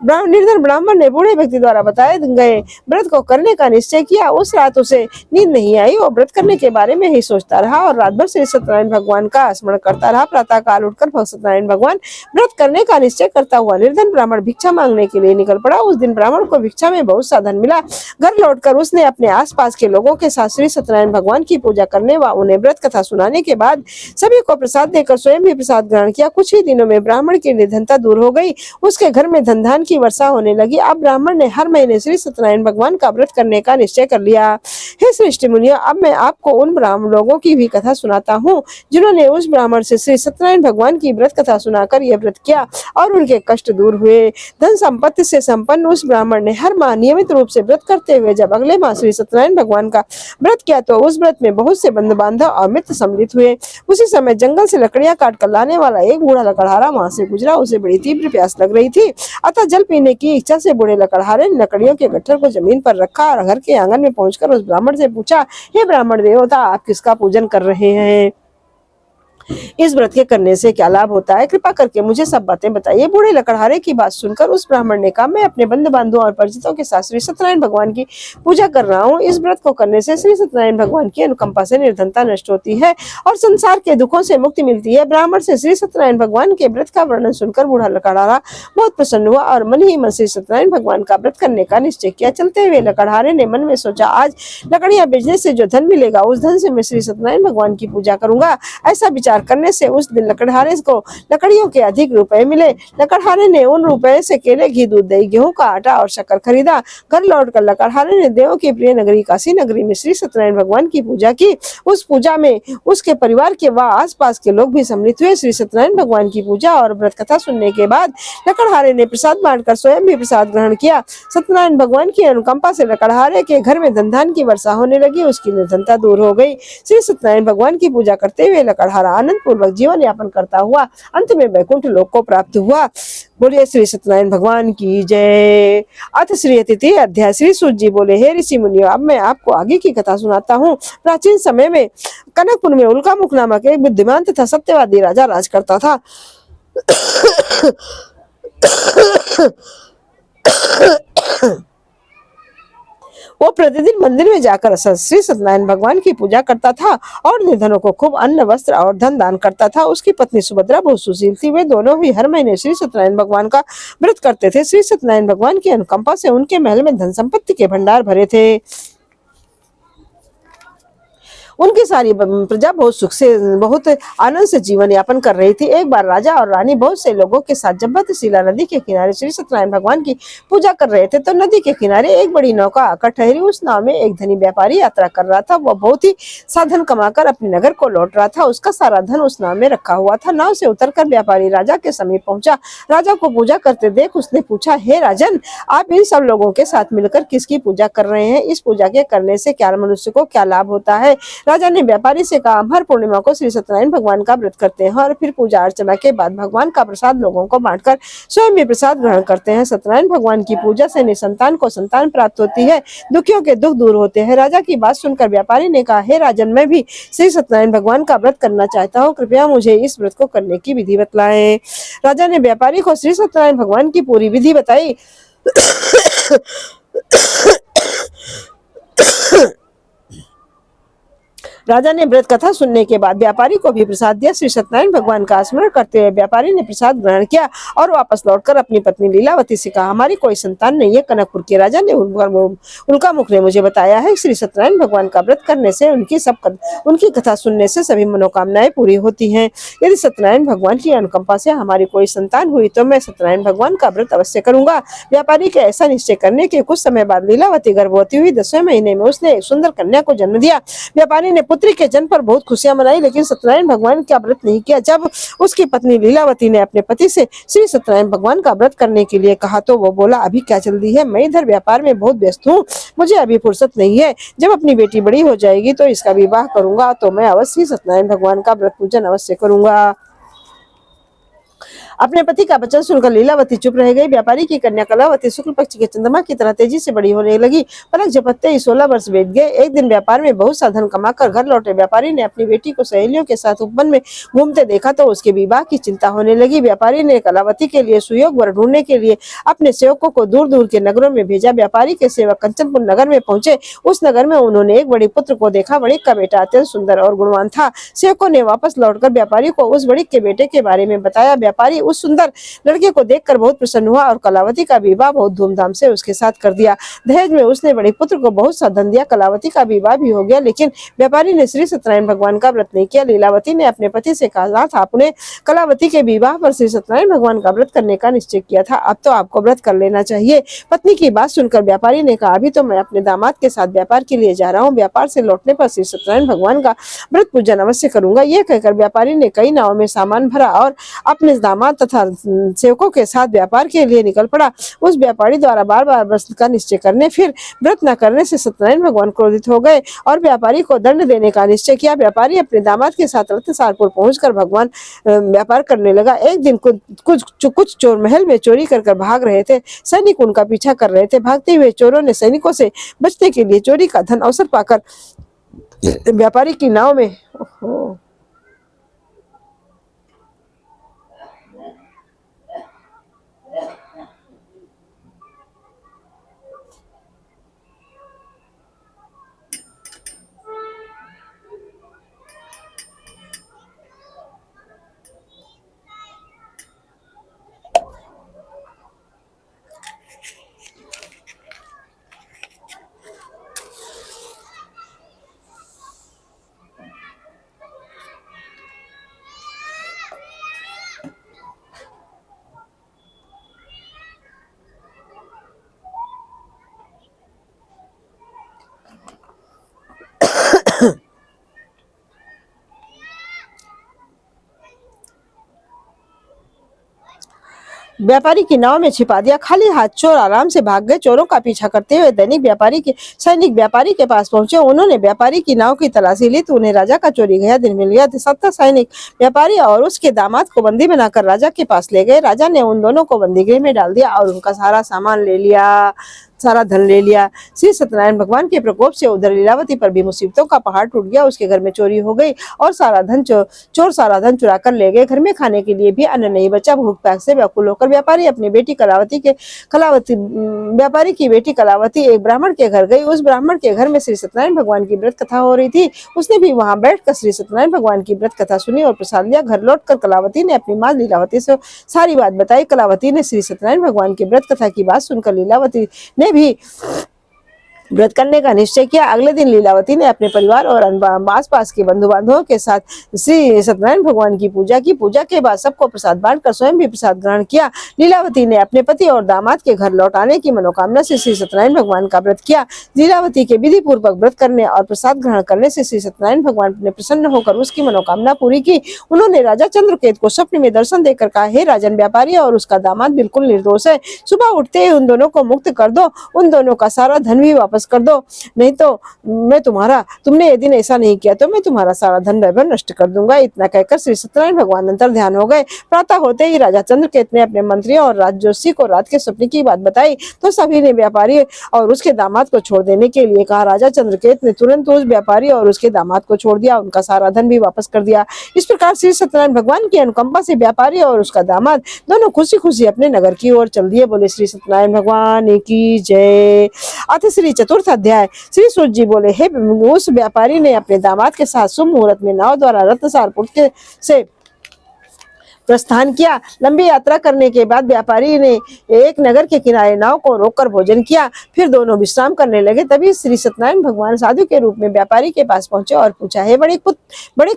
निर्धन ब्राह्मण ने बूढ़े व्यक्ति द्वारा बताए गए व्रत को करने का निश्चय किया। उस रात उसे नींद नहीं आई और व्रत करने के बारे में ही सोचता रहा और रात भर श्री सत्यनारायण भगवान का स्मरण करता रहा। प्रातः काल उठकर सत्यनारायण भगवान व्रत करने का निश्चय करता हुआ निर्धन ब्राह्मण भिक्षा मांगने के लिए निकल पड़ा। उस दिन ब्राह्मण को भिक्षा में बहुत साधन मिला। घर लौटकर उसने अपने आसपास के लोगों के साथ श्री सत्यनारायण भगवान की पूजा करने व उन्हें व्रत कथा सुनाने के बाद सभी को प्रसाद देकर स्वयं भी प्रसाद ग्रहण किया। कुछ ही दिनों में ब्राह्मण की निर्धनता दूर हो गई। उसके घर में धन धान की वर्षा होने लगी। अब ब्राह्मण ने हर महीने श्री सत्यनारायण भगवान का व्रत करने का निश्चय कर लिया। हे श्रेष्ठ मुनियों, अब मैं आपको उन ब्राह्मण लोगों की भी कथा सुनाता हूँ जिन्होंने उस ब्राह्मण से श्री सत्यनारायण भगवान की व्रत कथा सुनाकर यह व्रत किया और उनके कष्ट दूर हुए। धन संपत्ति से संपन्न उस ब्राह्मण ने हर माह नियमित रूप से व्रत करते हुए जब अगले माह श्री सत्यनारायण भगवान का व्रत किया तो उस व्रत में बहुत से बंधु बांधव और मित्र सम्मिलित हुए। उसी समय जंगल से लकड़ियां काट कर लाने वाला एक बूढ़ा लकड़हारा वहां से गुजरा। उसे बड़ी तीव्र प्यास लग रही थी, अतः जल पीने की इच्छा से बूढ़े लकड़हारे ने लकड़ियों के गट्ठर को जमीन पर रखा और घर के आंगन में पहुंचकर उस ब्राह्मण से पूछा, हे ब्राह्मण देवता, आप किसका पूजन कर रहे हैं? इस व्रत के करने से क्या लाभ होता है? कृपा करके मुझे सब बातें बताइए। बूढ़े लकड़हारे की बात सुनकर उस ब्राह्मण ने कहा, मैं अपने बंधु बांधवों और परिचितों के साथ श्री सत्यनारायण भगवान की पूजा कर रहा हूँ। इस व्रत को करने से श्री सत्यनारायण भगवान की अनुकंपा से निर्धनता नष्ट होती है और संसार के दुखों से मुक्ति मिलती है। ब्राह्मण से श्री सत्यनारायण भगवान के व्रत का वर्णन सुनकर बूढ़ा लकड़हारा बहुत प्रसन्न हुआ और मन ही मन श्री सत्यनारायण भगवान का व्रत करने का निश्चय किया। चलते हुए लकड़हारे ने मन में सोचा, आज लकड़ियां बेचने से जो धन मिलेगा उस धन से मैं श्री सत्यनारायण भगवान की पूजा करूंगा। ऐसा विचार करने से उस दिन लकड़हारे को लकड़ियों के अधिक रुपए मिले। लकड़हारे ने उन रुपए से केले, घी, दूध, दही, गेहूं का आटा और शक्कर खरीदा। घर लौटकर लकड़हारे ने देवों की प्रिय नगरी काशी नगरी में श्री सत्यनारायण भगवान की पूजा की। उस पूजा में उसके परिवार के व आसपास के लोग भी सम्मिलित हुए। श्री सत्यनारायण भगवान की पूजा और व्रत कथा सुनने के बाद लकड़हारे ने प्रसाद बांटकर स्वयं भी प्रसाद ग्रहण किया। सत्यनारायण भगवान की अनुकंपा से लकड़हारे के घर में धन धान की वर्षा होने लगी। उसकी निर्धनता दूर हो गई। श्री सत्यनारायण भगवान की पूजा करते हुए लकड़हारा आनंद पूर्वक जीवन यापन करता हुआ अंत में वैकुंठ लोक को प्राप्त हुआ। बोलिए श्री सत्यनारायण भगवान की जय। अथ श्री अतिथि अध्याय। श्री सूत जी बोले, हे ऋषि मुनियों, अब मैं आपको आगे की कथा सुनाता हूँ। प्राचीन समय में कनकपुर में उल्कामुख नामक एक बुद्धिमान तथा सत्यवादी राजा राज करता था। वो प्रतिदिन मंदिर में जाकर श्री सत्यनारायण भगवान की पूजा करता था और निर्धनों को खूब अन्न, वस्त्र और धन दान करता था। उसकी पत्नी सुभद्रा बहुत सुशील थी। वे दोनों ही हर महीने श्री सत्यनारायण भगवान का व्रत करते थे। श्री सत्यनारायण भगवान की अनुकंपा से उनके महल में धन संपत्ति के भंडार भरे थे। उनकी सारी प्रजा बहुत सुख से, बहुत आनंद से जीवन यापन कर रही थी। एक बार राजा और रानी बहुत से लोगों के साथ जब्बतशिला नदी के किनारे श्री सत्यनारायण भगवान की पूजा कर रहे थे तो नदी के किनारे एक बड़ी नौका आकर ठहरी। उस नाव में एक धनी व्यापारी यात्रा कर रहा था। वह बहुत ही साधन कमाकर अपने नगर को लौट रहा था। उसका सारा धन उस नाव में रखा हुआ था। नाव से उतरकर व्यापारी राजा के समीप पहुंचा। राजा को पूजा करते देख उसने पूछा, हे राजन, आप इन सब लोगों के साथ मिलकर किसकी पूजा कर रहे हैं? इस पूजा के करने से क्या मनुष्य को क्या लाभ होता है? राजा ने व्यापारी से कहा, हर पूर्णिमा को श्री सत्यनारायण भगवान का व्रत करते हैं और फिर पूजा अर्चना के बाद भगवान का प्रसाद लोगों को बांटकर स्वयं भी प्रसाद ग्रहण करते हैं। सत्यनारायण भगवान की पूजा से निसंतान को संतान प्राप्त होती है, दुखियों के दुख दूर होते हैं। राजा की बात सुनकर व्यापारी ने कहा, हे राजन, मैं भी श्री सत्यनारायण भगवान का व्रत करना चाहता हूँ, कृपया मुझे इस व्रत को करने की विधि बतलाएं। राजा ने व्यापारी को श्री सत्यनारायण भगवान की पूरी विधि बताई। राजा ने व्रत कथा सुनने के बाद व्यापारी को भी प्रसाद दिया। श्री सत्यनारायण भगवान का स्मरण करते हुए व्यापारी ने प्रसाद ग्रहण किया और वापस लौटकर अपनी पत्नी लीलावती से कहा, हमारी कोई संतान नहीं है। कनकपुर के राजा ने उनका मुख ने मुझे बताया है, श्री सत्यनारायण भगवान का व्रत करने से उनकी कथा सुनने से सभी मनोकामनाएं पूरी होती हैं। यदि सत्यनारायण भगवान की अनुकंपा से हमारी कोई संतान हुई तो मैं सत्यनारायण भगवान का व्रत अवश्य करूंगा। व्यापारी के ऐसा निश्चय करने के कुछ समय बाद लीलावती गर्भवती हुई। 10वें महीने में उसने एक सुंदर कन्या को जन्म दिया। व्यापारी ने पुत्री के जन्म पर बहुत खुशियां मनाई, लेकिन सत्यनारायण भगवान का व्रत नहीं किया। जब उसकी पत्नी लीलावती ने अपने पति से श्री सत्यनारायण भगवान का व्रत करने के लिए कहा तो वो बोला, अभी क्या जल्दी है, मैं इधर व्यापार में बहुत व्यस्त हूँ, मुझे अभी फुर्सत नहीं है। जब अपनी बेटी बड़ी हो जाएगी तो इसका विवाह करूंगा, तो मैं अवश्य सत्यनारायण भगवान का व्रत पूजन अवश्य करूंगा। अपने पति का वचन सुनकर लीलावती चुप रह गई। व्यापारी की कन्या कलावती शुक्ल पक्ष के चंद्रमा की तरह तेजी से बड़ी होने लगी। पलक झपकते ही 16 वर्ष बीत गए। एक दिन व्यापार में बहुत सा धन कमाकर घर लौटे व्यापारी ने अपनी बेटी को सहेलियों के साथ उपवन में घूमते देखा तो उसके विवाह की चिंता होने लगी। व्यापारी ने कलावती के लिए सुयोग वर ढूंढने के लिए अपने सेवकों को दूर दूर के नगरों में भेजा। व्यापारी के सेवक कंचनपुर नगर में पहुंचे। उस नगर में उन्होंने एक बड़ी पुत्र को देखा। बड़िक का बेटा अत्यंत सुंदर और गुणवान था। सेवकों ने वापस लौटकर व्यापारी को उस बड़िक के बेटे के बारे में बताया। व्यापारी उस सुंदर लड़के को देखकर बहुत प्रसन्न हुआ और कलावती का विवाह बहुत धूमधाम से उसके साथ कर दिया। दहेज में उसने बड़े पुत्र को बहुत सा धन दिया। कलावती का विवाह भी हो गया, लेकिन व्यापारी ने श्री सत्यनारायण भगवान का व्रत नहीं किया। लीलावती ने अपने पति से कहा था आपने कलावती के विवाह पर श्री सत्यनारायण भगवान का व्रत करने का निश्चय किया था, अब तो आपको व्रत कर लेना चाहिए। पत्नी की बात सुनकर व्यापारी ने कहा, अभी तो मैं अपने दामाद के साथ व्यापार के लिए जा रहा हूँ, व्यापार से लौटने पर श्री सत्यनारायण भगवान का व्रत पूजन अवश्य करूंगा। यह कहकर व्यापारी ने कई नावों में सामान भरा और अपने दामाद तथा सेवकों के साथ व्यापार के लिए निकल पड़ा। उस व्यापारी द्वारा बार बार व्रत का निश्चय करने फिर व्रत न करने से सत्यनारायण भगवान क्रोधित हो गए और व्यापारी को दंड देने का निश्चय किया। व्यापारी अपने दामाद के साथ रत्नसारपुर पहुंचकर भगवान व्यापार करने लगा। एक दिन कुछ चोर महल में चोरी कर भाग रहे थे। सैनिक उनका पीछा कर रहे थे। भागते हुए चोरों ने सैनिकों से बचने के लिए चोरी का धन अवसर पाकर व्यापारी की नाव में व्यापारी की नाव में छिपा दिया। खाली हाथ चोर आराम से भाग गए। चोरों का पीछा करते हुए सैनिक व्यापारी के पास पहुंचे। उन्होंने व्यापारी की नाव की तलाशी ली तो उन्हें राजा का चोरी गया दिन मिल गया। 70 सैनिक व्यापारी और उसके दामाद को बंदी बनाकर राजा के पास ले गए। राजा ने उन दोनों को बंदीगृह में डाल दिया और उनका सारा सामान ले लिया, सारा धन ले लिया। श्री सत्यनारायण भगवान के प्रकोप से उधर लीलावती पर भी मुसीबतों का पहाड़ टूट गया। उसके घर में चोरी हो गई और चोर सारा धन चुरा कर ले गए। घर में खाने के लिए भी अन्न नहीं बचा। भूख प्यास से व्याकुल होकर व्यापारी व्यापारी की बेटी कलावती एक ब्राह्मण के घर गई। उस ब्राह्मण के घर में श्री सत्यनारायण भगवान की व्रत कथा हो रही थी। उसने भी वहां बैठकर श्री सत्यनारायण भगवान की व्रत कथा सुनी और प्रसाद लिया। घर लौटकर कलावती ने अपनी माँ लीलावती से सारी बात बताई। कलावती ने श्री सत्यनारायण भगवान की व्रत कथा की बात सुनकर लीलावती ने भी व्रत करने का निश्चय किया। अगले दिन लीलावती ने अपने परिवार और आसपास के बंधु बांधवों के साथ श्री सत्यनारायण भगवान की पूजा की। पूजा के बाद सबको प्रसाद बांटकर स्वयं भी प्रसाद ग्रहण किया। लीलावती ने अपने पति और दामाद के घर लौट आने की मनोकामना से श्री सत्यनारायण भगवान का व्रत किया। लीलावती के विधि पूर्वक व्रत करने और प्रसाद ग्रहण करने से श्री सत्यनारायण भगवान ने प्रसन्न होकर उसकी मनोकामना पूरी की। उन्होंने राजा चंद्रकेत को स्वप्न में दर्शन देकर कहा, हे राजन, व्यापारी और उसका दामाद बिल्कुल निर्दोष है। सुबह उठते ही उन दोनों को मुक्त कर दो, उन दोनों का सारा धन भी वापस कर दो, नहीं तो तुमने ये दिन ऐसा नहीं किया तो मैं तुम्हारा सारा धन वैभव नष्ट कर दूंगा। इतना कहकर श्री सत्यनारायण भगवान अंतर ध्यान हो गए। प्रातः होते ही राजा चंद्रकेत ने अपने मंत्रियों और राजजोशी को रात के सपने की बात बताई तो सभी ने व्यापारी और उसके दामाद को छोड़ देने के लिए कहा। राजा चंद्रकेत ने तुरंत उस व्यापारी और उसके दामाद को छोड़ दिया, उनका सारा धन भी वापस कर दिया। इस प्रकार श्री सत्यनारायण भगवान की अनुकंपा से व्यापारी और उसका दामाद दोनों खुशी खुशी अपने नगर की ओर चल दिए। बोले श्री सत्यनारायण भगवान की जय। अथ श्री चतुर्थ अध्याय। श्री सूत जी बोले, हे उस व्यापारी ने अपने दामाद के साथ शुभ मुहूर्त में नाव द्वारा रत्नसारपुर से प्रस्थान किया। लंबी यात्रा करने के बाद व्यापारी ने एक नगर के किनारे नाव को रोककर भोजन किया। फिर दोनों विश्राम करने लगे। तभी श्री सत्यनारायण भगवान साधु के रूप में व्यापारी के पास पहुंचे और पूछा, हे बड़े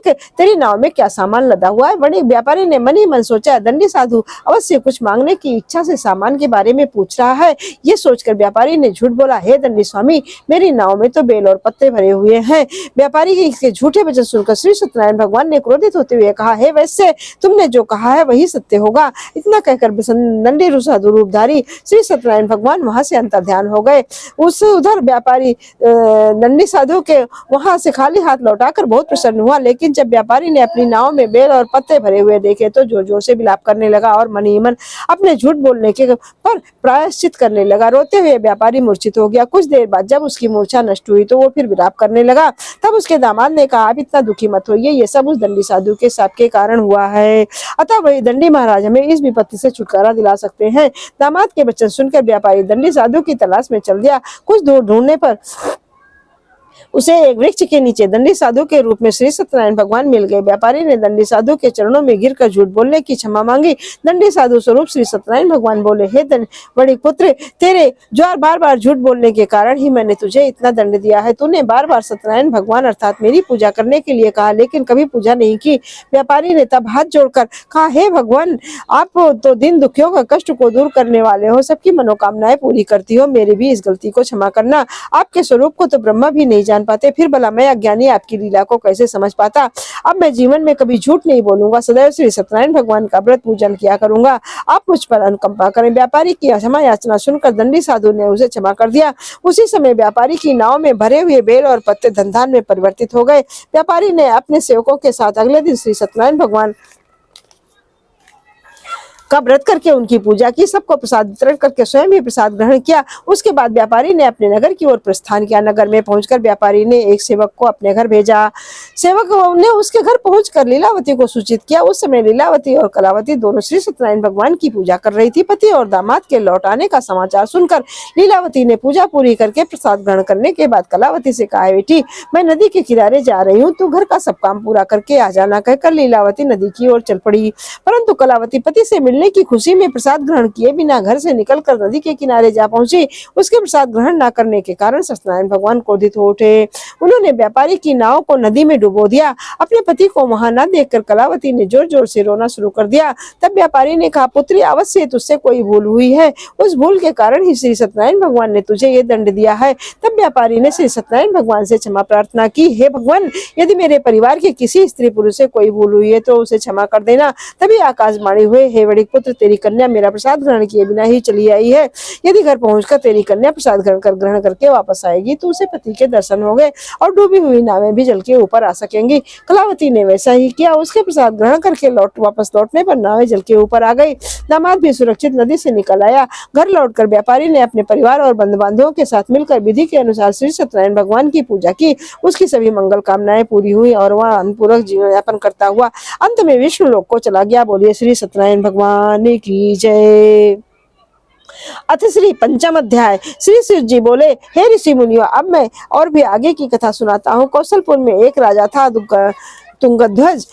तेरी नाव में क्या सामान लदा हुआ है? बड़े व्यापारी ने मन ही मन सोचा, दंडी साधु अवश्य कुछ मांगने की इच्छा से सामान के बारे में पूछ रहा है। ये सोचकर व्यापारी ने झूठ बोला, हे दंडी स्वामी, मेरी नाव में तो बेल और पत्ते भरे हुए हैं। व्यापारी के इसके झूठे वचन सुनकर श्री सत्यनारायण भगवान ने क्रोधित होते हुए कहा, हे वैसे तुमने जो कहा है वही सत्य होगा। इतना कहकर दंडी साधु रूपधारी श्री सत्यनारायण भगवान वहां से अंतर्ध्यान हो गए। उधर व्यापारी दंडी साधु के वहां से खाली हाथ लौटाकर बहुत प्रसन्न हुआ। लेकिन जब व्यापारी ने अपनी नाव में बेल और पत्ते भरे हुए देखे तो जोर जोर से विलाप करने लगा और मन ही मन अपने झूठ बोलने के पर प्रायश्चित करने लगा। रोते हुए व्यापारी मूर्छित हो गया। कुछ देर बाद जब उसकी मूर्छा नष्ट हुई तो वो फिर विलाप करने लगा। तब उसके दामाद ने कहा, आप इतना दुखी मत होइए, ये सब उस दंडी साधु के शाप के कारण हुआ है। अतः वही दंडी महाराज हमें इस विपत्ति से छुटकारा दिला सकते हैं। दामाद के वचन सुनकर व्यापारी दंडी साधु की तलाश में चल दिया। कुछ दूर ढूंढने पर उसे एक वृक्ष के नीचे दंडी साधु के रूप में श्री सत्यनारायण भगवान मिल गए। व्यापारी ने दंडी साधु के चरणों में गिरकर झूठ बोलने की क्षमा मांगी। दंडी साधु स्वरूप श्री सत्यनारायण भगवान बोले, हे बड़ी पुत्र, तेरे बार बार झूठ बोलने के कारण ही मैंने तुझे इतना दंड दिया है। तूने बार बार सत्यनारायण भगवान अर्थात मेरी पूजा करने के लिए कहा, लेकिन कभी पूजा नहीं की। व्यापारी ने तब हाथ जोड़कर कहा, हे भगवान, आप तो दिन दुखियों का कष्ट को दूर करने वाले हो, सबकी मनोकामनाएं पूरी करती हो, मेरी भी इस गलती को क्षमा करना। आपके स्वरूप को तो ब्रह्मा भी नहीं जान पाते, फिर भला मैं अज्ञानी आपकी लीला को कैसे समझ पाता। अब मैं जीवन में कभी झूठ नहीं बोलूंगा, सदैव श्री सत्यनारायण भगवान का व्रत पूजन किया करूंगा। आप मुझ पर अनुकंपा करें। व्यापारी की क्षमा याचना सुनकर दंडी साधु ने उसे क्षमा कर दिया। उसी समय व्यापारी की नाव में भरे हुए बेल और पत्ते धन में परिवर्तित हो गए। व्यापारी ने अपने सेवकों के साथ अगले दिन श्री सत्यनारायण भगवान का व्रत करके उनकी पूजा की। सबको प्रसाद वितरण करके स्वयं भी प्रसाद ग्रहण किया। उसके बाद व्यापारी ने अपने नगर की ओर प्रस्थान किया। नगर में पहुंचकर व्यापारी ने एक सेवक को अपने घर भेजा। सेवक ने उसके घर पहुंचकर लीलावती को सूचित किया। उस समय लीलावती और कलावती दोनों श्री सत्यनारायण भगवान की पूजा कर रही थी। पति और दामाद के लौट आने का समाचार सुनकर लीलावती ने पूजा पूरी करके प्रसाद ग्रहण करने के बाद कलावती से कहा, बेटी, मैं नदी के किनारे जा रही हूँ, तू घर का सब काम पूरा करके आ जाना। कहकर लीलावती नदी की ओर चल पड़ी। परंतु कलावती पति से मिलने की खुशी में प्रसाद ग्रहण किए बिना घर से निकलकर नदी के किनारे जा पहुंची। उसके प्रसाद ग्रहण न करने के कारण सत्यनारायण भगवान क्रोधित हो उठे। उन्होंने व्यापारी की नाव को नदी में डुबो दिया। अपने पति को वहां न देखकर कलावती ने जोर जोर से रोना शुरू कर दिया। तब व्यापारी ने कहा, पुत्री, अवश्य तुझसे कोई भूल हुई है, उस भूल के कारण ही श्री सत्यनारायण भगवान ने तुझे ये दंड दिया है। तब व्यापारी ने श्री सत्यनारायण भगवान से क्षमा प्रार्थना की। हे भगवान, यदि मेरे परिवार के किसी स्त्री पुरुष से कोई भूल हुई है तो उसे क्षमा कर देना। तभी आकाशवाणी हुए, हे बड़ी पुत्र, तेरी कन्या मेरा प्रसाद ग्रहण किए बिना ही चली आई है। यदि घर पहुंचकर तेरी कन्या प्रसाद ग्रहण करके वापस आएगी तो उसे पति के दर्शन होंगे और डूबी हुई नावें भी जल के ऊपर आ सकेंगी। कलावती ने वैसा ही किया। उसके प्रसाद ग्रहण करके वापस लौटने पर नावें जल के ऊपर आ गई। दामाद भी सुरक्षित नदी से निकल आया। घर लौटकर व्यापारी ने अपने परिवार और बंधु बांधवों के साथ मिलकर विधि के अनुसार श्री सत्यनारायण भगवान की पूजा की। उसकी सभी मंगल कामनाएं पूरी हुई और वह आनंदपूर्वक जीवन यापन करता हुआ अंत में विष्णु लोक को चला गया। बोलिए श्री सत्यनारायण भगवान की जय। अथ श्री पंचम अध्याय। श्री शिव जी बोले, हे ऋषि मुनियों, अब मैं और भी आगे की कथा सुनाता हूँ। कौशलपुर में एक राजा था, तुंगध्वज।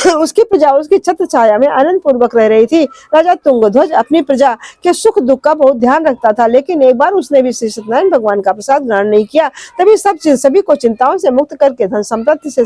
उसकी प्रजा उसकी छत्र छाया में आनंद पूर्वक रह रही थी। राजा तुंगध्वज अपनी प्रजा के सुख दुख का बहुत ध्यान रखता था, लेकिन एक बार उसने भी श्री सत्यनारायण भगवान का प्रसाद ग्रहण नहीं किया। तभी सभी को चिंताओं से मुक्त करके धन संपत्ति से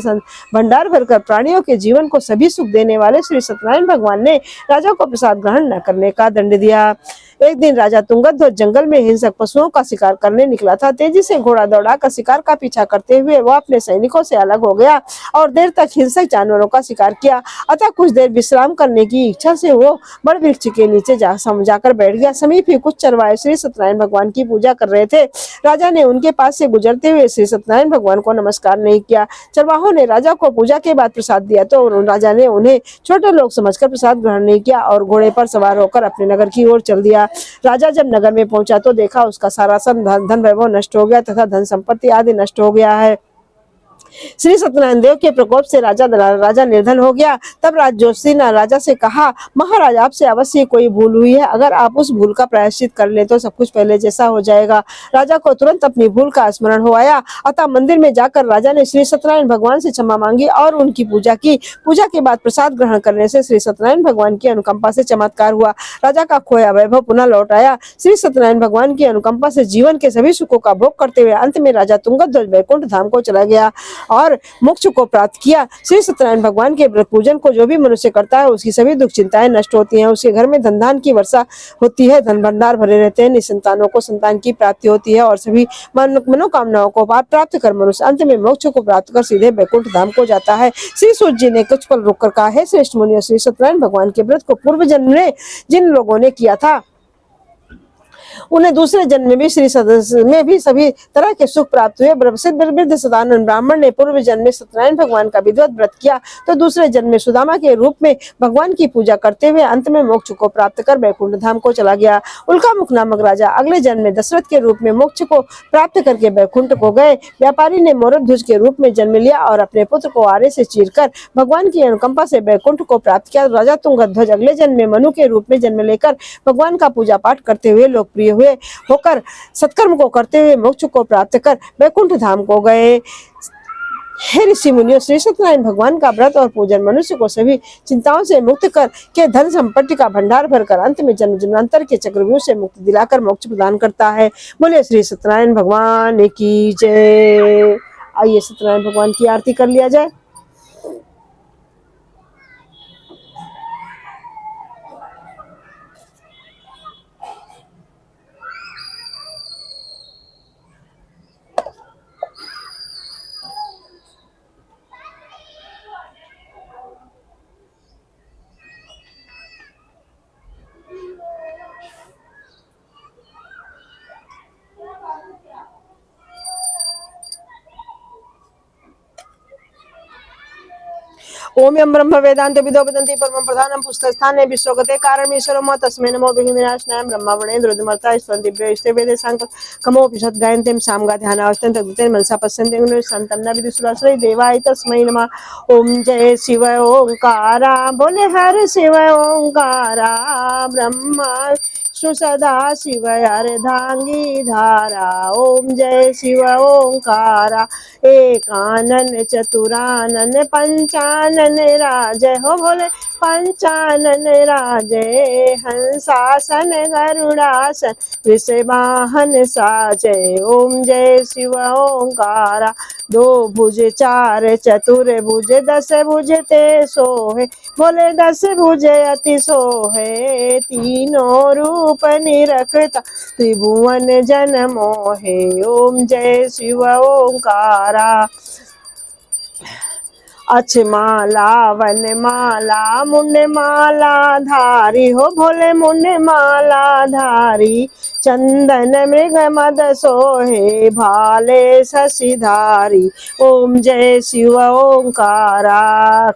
भंडार भरकर प्राणियों के जीवन को सभी सुख देने वाले श्री सत्यनारायण भगवान ने राजा को प्रसाद ग्रहण न करने का दंड दिया। एक दिन राजा तुंगध्वज जंगल में हिंसक पशुओं का शिकार करने निकला था। तेजी से घोड़ा दौड़ाकर शिकार का पीछा करते हुए वह अपने सैनिकों से अलग हो गया और देर तक हिंसक जानवरों का शिकार किया। अतः कुछ देर विश्राम करने की इच्छा से वो बड़ वृक्ष के नीचे जाकर बैठ गया। समीप ही कुछ चरवाहे श्री सत्यनारायण भगवान की पूजा कर रहे थे। राजा ने उनके पास से गुजरते हुए श्री सत्यनारायण भगवान को नमस्कार नहीं किया। चरवाहों ने राजा को पूजा के बाद प्रसाद दिया तो राजा ने उन्हें छोटे लोग समझकर प्रसाद ग्रहण नहीं किया और घोड़े पर सवार होकर अपने नगर की ओर चल दिया। राजा जब नगर में पहुंचा तो देखा उसका सारा धन वैभव नष्ट हो गया तथा धन संपत्ति आदि नष्ट हो गया है। श्री सत्यनारायण देव के प्रकोप से राजा निर्धन हो गया। तब राजजोशी ने राजा से कहा, महाराज आपसे अवश्य कोई भूल हुई है, अगर आप उस भूल का प्रायश्चित कर ले तो सब कुछ पहले जैसा हो जाएगा। राजा को तुरंत अपनी भूल का स्मरण हो आया। अतः मंदिर में जाकर राजा ने श्री सत्यनारायण भगवान से क्षमा मांगी और उनकी पूजा की। पूजा के बाद प्रसाद ग्रहण करने से श्री सत्यनारायण भगवान की अनुकंपा से चमत्कार हुआ। राजा का खोया वैभव पुनः लौट आया। श्री सत्यनारायण भगवान की अनुकंपा से जीवन के सभी सुखों का भोग करते हुए अंत में राजा तुंगध्वज वैकुंठ धाम को चला गया और मोक्ष को प्राप्त किया। श्री सत्यनारायण भगवान के व्रत पूजन को जो भी मनुष्य करता है उसकी सभी दुख चिंताएं नष्ट होती हैं। उसके घर में धन धान की वर्षा होती है, धन भंडार भरे रहते हैं, निसंतानों को संतान की प्राप्ति होती है और सभी मनोकामनाओं को प्राप्त कर मनुष्य अंत में मोक्ष को प्राप्त कर सीधे वैकुंठ धाम को जाता है। श्री सूत जी ने कुछ पल रुककर कहा, है श्रेष्ठ मुनियों, श्री सत्यनारायण भगवान के व्रत को पूर्व जन्म में जिन लोगों ने किया था उन्हें दूसरे जन्म में भी सभी तरह के सुख प्राप्त हुए। वृद्ध सदानंद ब्राह्मण ने पूर्व जन्म में सत्यनारायण भगवान का विधिवत व्रत किया तो दूसरे जन्म में सुदामा के रूप में भगवान की पूजा करते हुए अंत में मोक्ष को प्राप्त कर वैकुंठ धाम को चला गया। उल्कामुख नामक राजा अगले जन्म में दशरथ के रूप में मोक्ष को प्राप्त करके वैकुंठ को गए। व्यापारी ने मोरध्वज के रूप में जन्म लिया और अपने पुत्र को आरे से चीरकर भगवान की अनुकंपा से वैकुंठ को प्राप्त किया। राजा तुंगध्वज अगले जन्म में मनु के रूप में जन्म लेकर भगवान का पूजा पाठ करते हुए लोकप्रिय होकर सत्कर्म को करते हुए मोक्ष को प्राप्त कर वैकुंठ धाम को गए। हे ऋषि मुनियों, श्री सत्यनारायण भगवान का व्रत और पूजन मनुष्य को सभी चिंताओं से मुक्त कर के धन संपत्ति का भंडार भरकर अंत में जन्म जन्मांतर के चक्रव्यूह से मुक्ति दिलाकर मोक्ष प्रदान करता है। बोले श्री सत्यनारायण भगवान की जय। आइए सत्यनारायण भगवान की आरती कर लिया जाए। ओम यम ब्रह्म वेदांत विदो वदन्ति परमं प्रधानं पुस्तस्थाने विश्वगते कारणमीश्वरो म तस्मै नमो विघ्नविनाशनाय ब्रह्मवणेन्द्रोदिमर्ता स्वन्तिभ्यो इष्टे वेदे कमोपनिषत् गायन्तीं सामगा ध्यानावस्थं तद्वितेन मनसा पश्यन्ति सन्तं न विदुषुराश्रय देवाय तस्मै नमः। ओम जय शिव ओंकारा, बोले हर शिव ओंकारा, ब्रह्मा सदा शिव अर्धांगी धारा। ओम जय शिव ओंकारा, एकानन चतुरानन पंचानन राजय हो, बोले पंचानन राजय, हंसासन गरुड़ासन वृषभाहन साजय। ओम जय शिव ओंकारा, दो भुज चार चतुर भुज दस भुज ते सोहे, बोले दस भुज अति सोहे, तीनों रूप निरखता त्रिभुवन जन मोहे। ओम जय शिव ओंकारा, अक्षमाला वन माला मुंड माला धारी हो, भोले मुंड माला धारी, चंदन मृग मद सोहे, भाले शशिधारी। ओम जय शिव ओंकारा,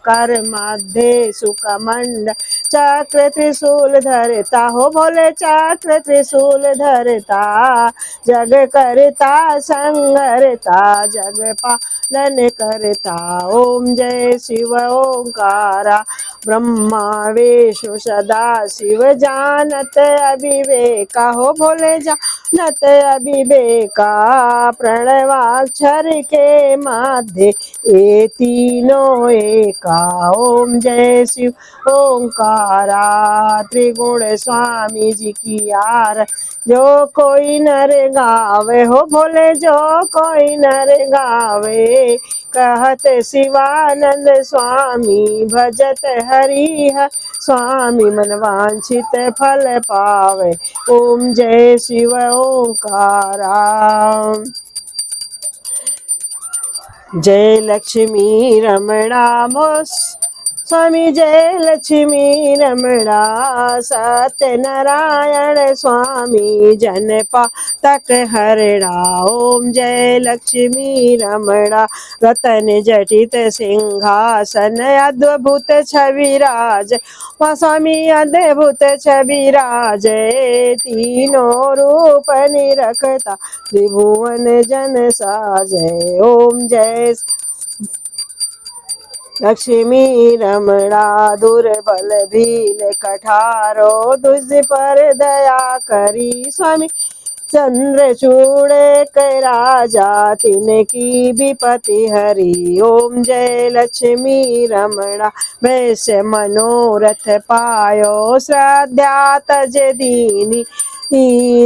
कर मध्य सुखमंड चक्र त्रिशूल धरता हो, भोले चक्र त्रिशूल धरता, जग करता संगरता जग पालन करता। ओम जय शिव ओंकारा, ब्रह्मा विष्णु सदा शिव जानत अविवेका हो, भोले जानत अविवेका, प्रणवाक्षर के मध्य ये तीनों एका। ओम जय शिव ओंकारा, त्रिगुण स्वामी जी की यार जो कोई नर गावे हो, भोले जो कोई नर गावे, कहत शिवानंद स्वामी भजत हरि स्वामी, मन वांछित फल पावे। ओम जय शिव ओंकारा, जय लक्ष्मी रमणा स्वामी, जय लक्ष्मी रमणा, सत्यनारायण स्वामी जन पातक हरणा। ओम जय लक्ष्मी रमणा, रतन जटित सिंहासन अद्भुत छविराज, स्वामी अद्भुत छविराज, तीनों रूप निरखता त्रिभुवन जन साजय। ओम जय लक्ष्मी रमणा दुर्बल भील कठारो, तुझ पर दया करी स्वामी। चंद्रचूड़ कै राजा तिनकी विपति हरि, ओम जय लक्ष्मी रमणा। वैश्य मनोरथ पायो, श्रद्धा तज दीनी।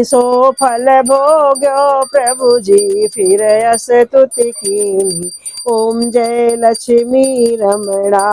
सो फल भोग्यो प्रभु जी, फिर अस तुति कीनी। ओम जय लक्ष्मी रमणा।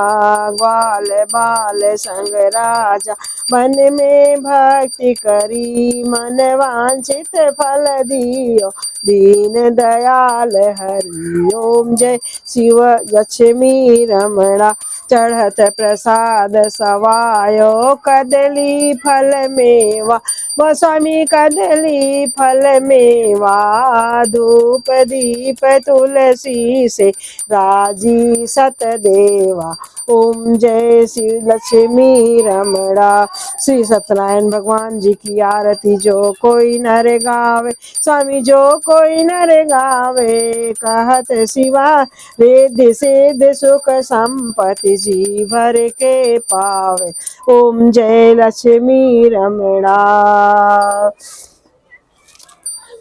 ग्वाल बाल संग राजा, मन में भक्ति करी। मन वांछित फल दियो, दीन दयाल हरि। ओम जय शिव लक्ष्मी रमणा। चढ़त प्रसाद सवायो, कदली फल मेवा। वो स्वामी कदली फल मेवा, धूप दीप तुलसी से राजी सतदेवा। ओम जय श्री लक्ष्मी रमणा। श्री सत्यनारायण भगवान जी की आरती जो कोई नर गावे, स्वामी जो कोई नर गावे। कहत शिवा रिद्धि सिद्धि सुख संपत्ति, जी भर के पावे। ओम जय लक्ष्मी रमणा।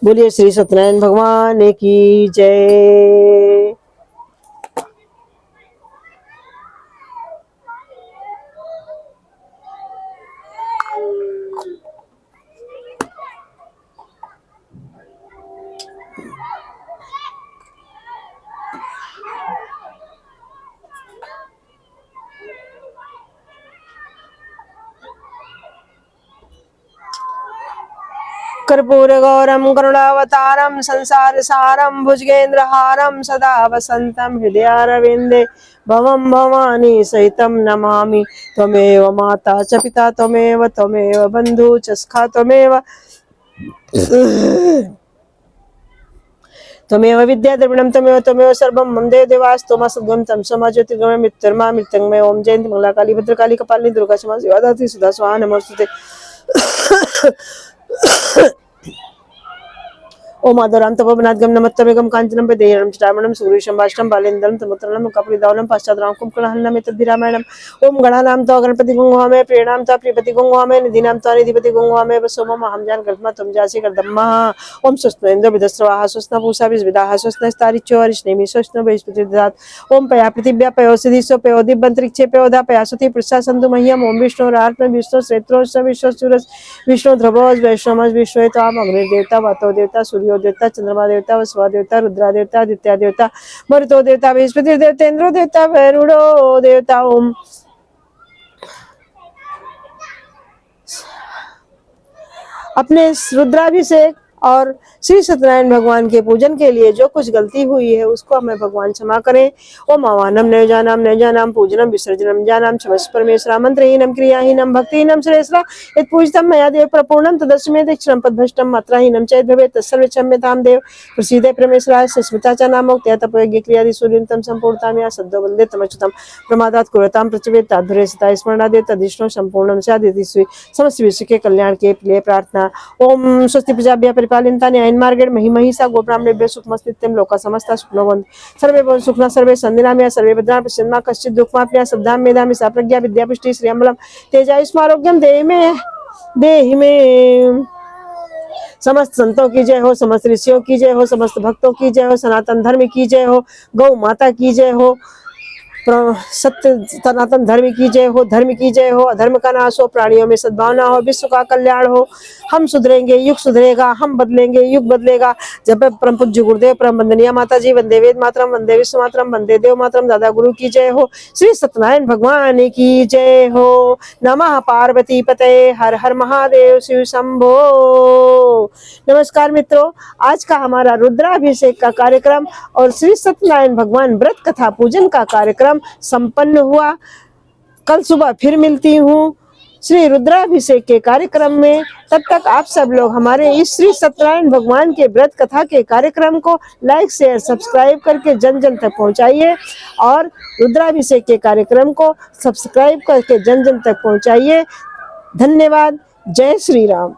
बोलिए श्री सत्यनारायण भगवान की जय। कर्पूर गौरम करुणावतारम, संसार सारम भुजगेन्द्रहारम, सदा वसंतम हृदयारविंदे भवम भवानी सहितम नमामि। त्वमेव माता च पिता त्वमेव, त्वमेव बंधु च सखा त्वमेव, त्वमेव विद्या द्रविणं त्वमेव, त्वमेव सर्वं मम देव देवास्तुमा सद्गम तम समा ज्योतिर्गमय मृत्युर्मा मृत्युंजय। ओम जयंती मंगला काली भद्रकाली कपालिनी दुर्गा क्षमा शिवा धात्री सुधा स्वाहा नमोस्तुते। ओम आदराम तपोवनाद्गम नमत्तमेकं कांचनं पेदेयं चितामणं सुगुरुशं वाष्टं बालेन्द्रं तमुत्रलं कपिदावनं पश्चाद्रां कुंभकलहन्नं एतद्धिरामायणम्। ओम गणानां त्वा गणपति गुंहवामे, प्रियणां त्वा प्रियपति गुंहवामे, निधीनां त्वा निधिपति गुंहवामे। वसोमं अहं जान कर्मा त्वं जासि कर्दम्मः। ओम स्वस्नो इन्द्रो विदस्रवाः, स्वस्नो पूषा विद्विदाः, स्वस्नस्तारिच्यो हरिष्णेमि, स्वस्नो बृहस्पति ददात्। ओम पया पृथिव्या पयो सिधिसो पयो दिव्यंतरिक्षे पयोधा पयासुति पृष्ठा सन्तु मह्यम। ओम विष्णुरात्म विष्णु श्रेत्रोश्च विश्वसूरज विष्णु ध्रुवोज वैष्णवज विश्वे त्वाम अग्निर्देवता वातो देवता सूर्यो देवता चंद्रमा देवता वसुवा देवता रुद्रा देवता आदित्य देवता मरुतो देवता बृहस्पति देवता इंद्रो देवता वरुणो देवता। ओम अपने रुद्राभिषेक और श्री सत्यनारायण भगवान के पूजन के लिए जो कुछ गलती हुई है उसको हमें भगवान क्षमा करें। ओम आवानम नैजानाम पूजनम विसर्जनम जानाम क्षमस्व परमेश्वरा। मंत्रहीनम क्रियाहीनम भक्तिहीनम श्रेष्ठा यत् पूजितम मया देव प्रपूर्णम तदस्मै दक्षिणम पदभ्रष्टम मात्राहीनम चेत् भवेत् तत्सर्वे क्षम्यतां देव। प्रसीदे परमेश्वराय स्मृता च नामोक्त्या तपोयज्ञ क्रियादि सूर्यंतम संपूर्णतां या सद्यो वन्दे तमच्युतम। प्रमादात् कुरतां प्रचवेत् ताद्धुरे सदा स्मरणादे तदिष्णो संपूर्णम स्यादिति समस्त विश्व के कल्याण के लिए प्रार्थना। ओम स्वस्ति प्रजाभ्यः परिपालयन्तां न्यायेन मार्गेण महिमहिषा गोब्राह्मणेभ्यः सुखमस्तित्यं लोकाः समस्ताः सुखिनो भवन्तु। सर्वे भवन्तु सुखिनः सर्वे सन्दिनाम्यः सर्वे भद्राणि पश्यन्मा कश्चित् दुःखमाप्नुयात्। श्रद्धां मेधामि सा प्रज्ञा विद्या पुष्टिः श्रियं बलं तेजस्मारोग्यं देहि मे। समस्त संतों की जय हो, समस्त ऋषियों की जय हो, समस्त भक्तों की जय हो, सनातन धर्म की जय हो, गौ माता की जय हो, सत्य सनातन धर्म की जय हो, धर्म की जय हो, अधर्म का नाश हो, प्राणियों में सद्भावना हो, विश्व का कल्याण हो। हम सुधरेंगे, युग सुधरेगा, हम बदलेंगे, युग बदलेगा। जब परम पूज्य गुरुदेव परम वंदनीय माता जी, वंदे वेद मातरम, वंदे विश्व मातरम, वंदे देव मातरम, दादा गुरु की जय हो। श्री सत्यनारायण भगवान की जय हो। नमः पार्वती पते, हर हर महादेव, शिव शंभो। नमस्कार मित्रों, आज का हमारा रुद्राभिषेक का कार्यक्रम और श्री सत्यनारायण भगवान व्रत कथा पूजन का कार्यक्रम संपन्न हुआ। कल सुबह फिर मिलती हूँ श्री रुद्राभिषेक के कार्यक्रम में। तब तक आप सब लोग हमारे इस श्री सत्यनारायण भगवान के व्रत कथा के कार्यक्रम को लाइक शेयर सब्सक्राइब करके जन जन तक पहुंचाइए और रुद्राभिषेक के कार्यक्रम को सब्सक्राइब करके जन जन तक पहुंचाइए। धन्यवाद। जय श्री राम।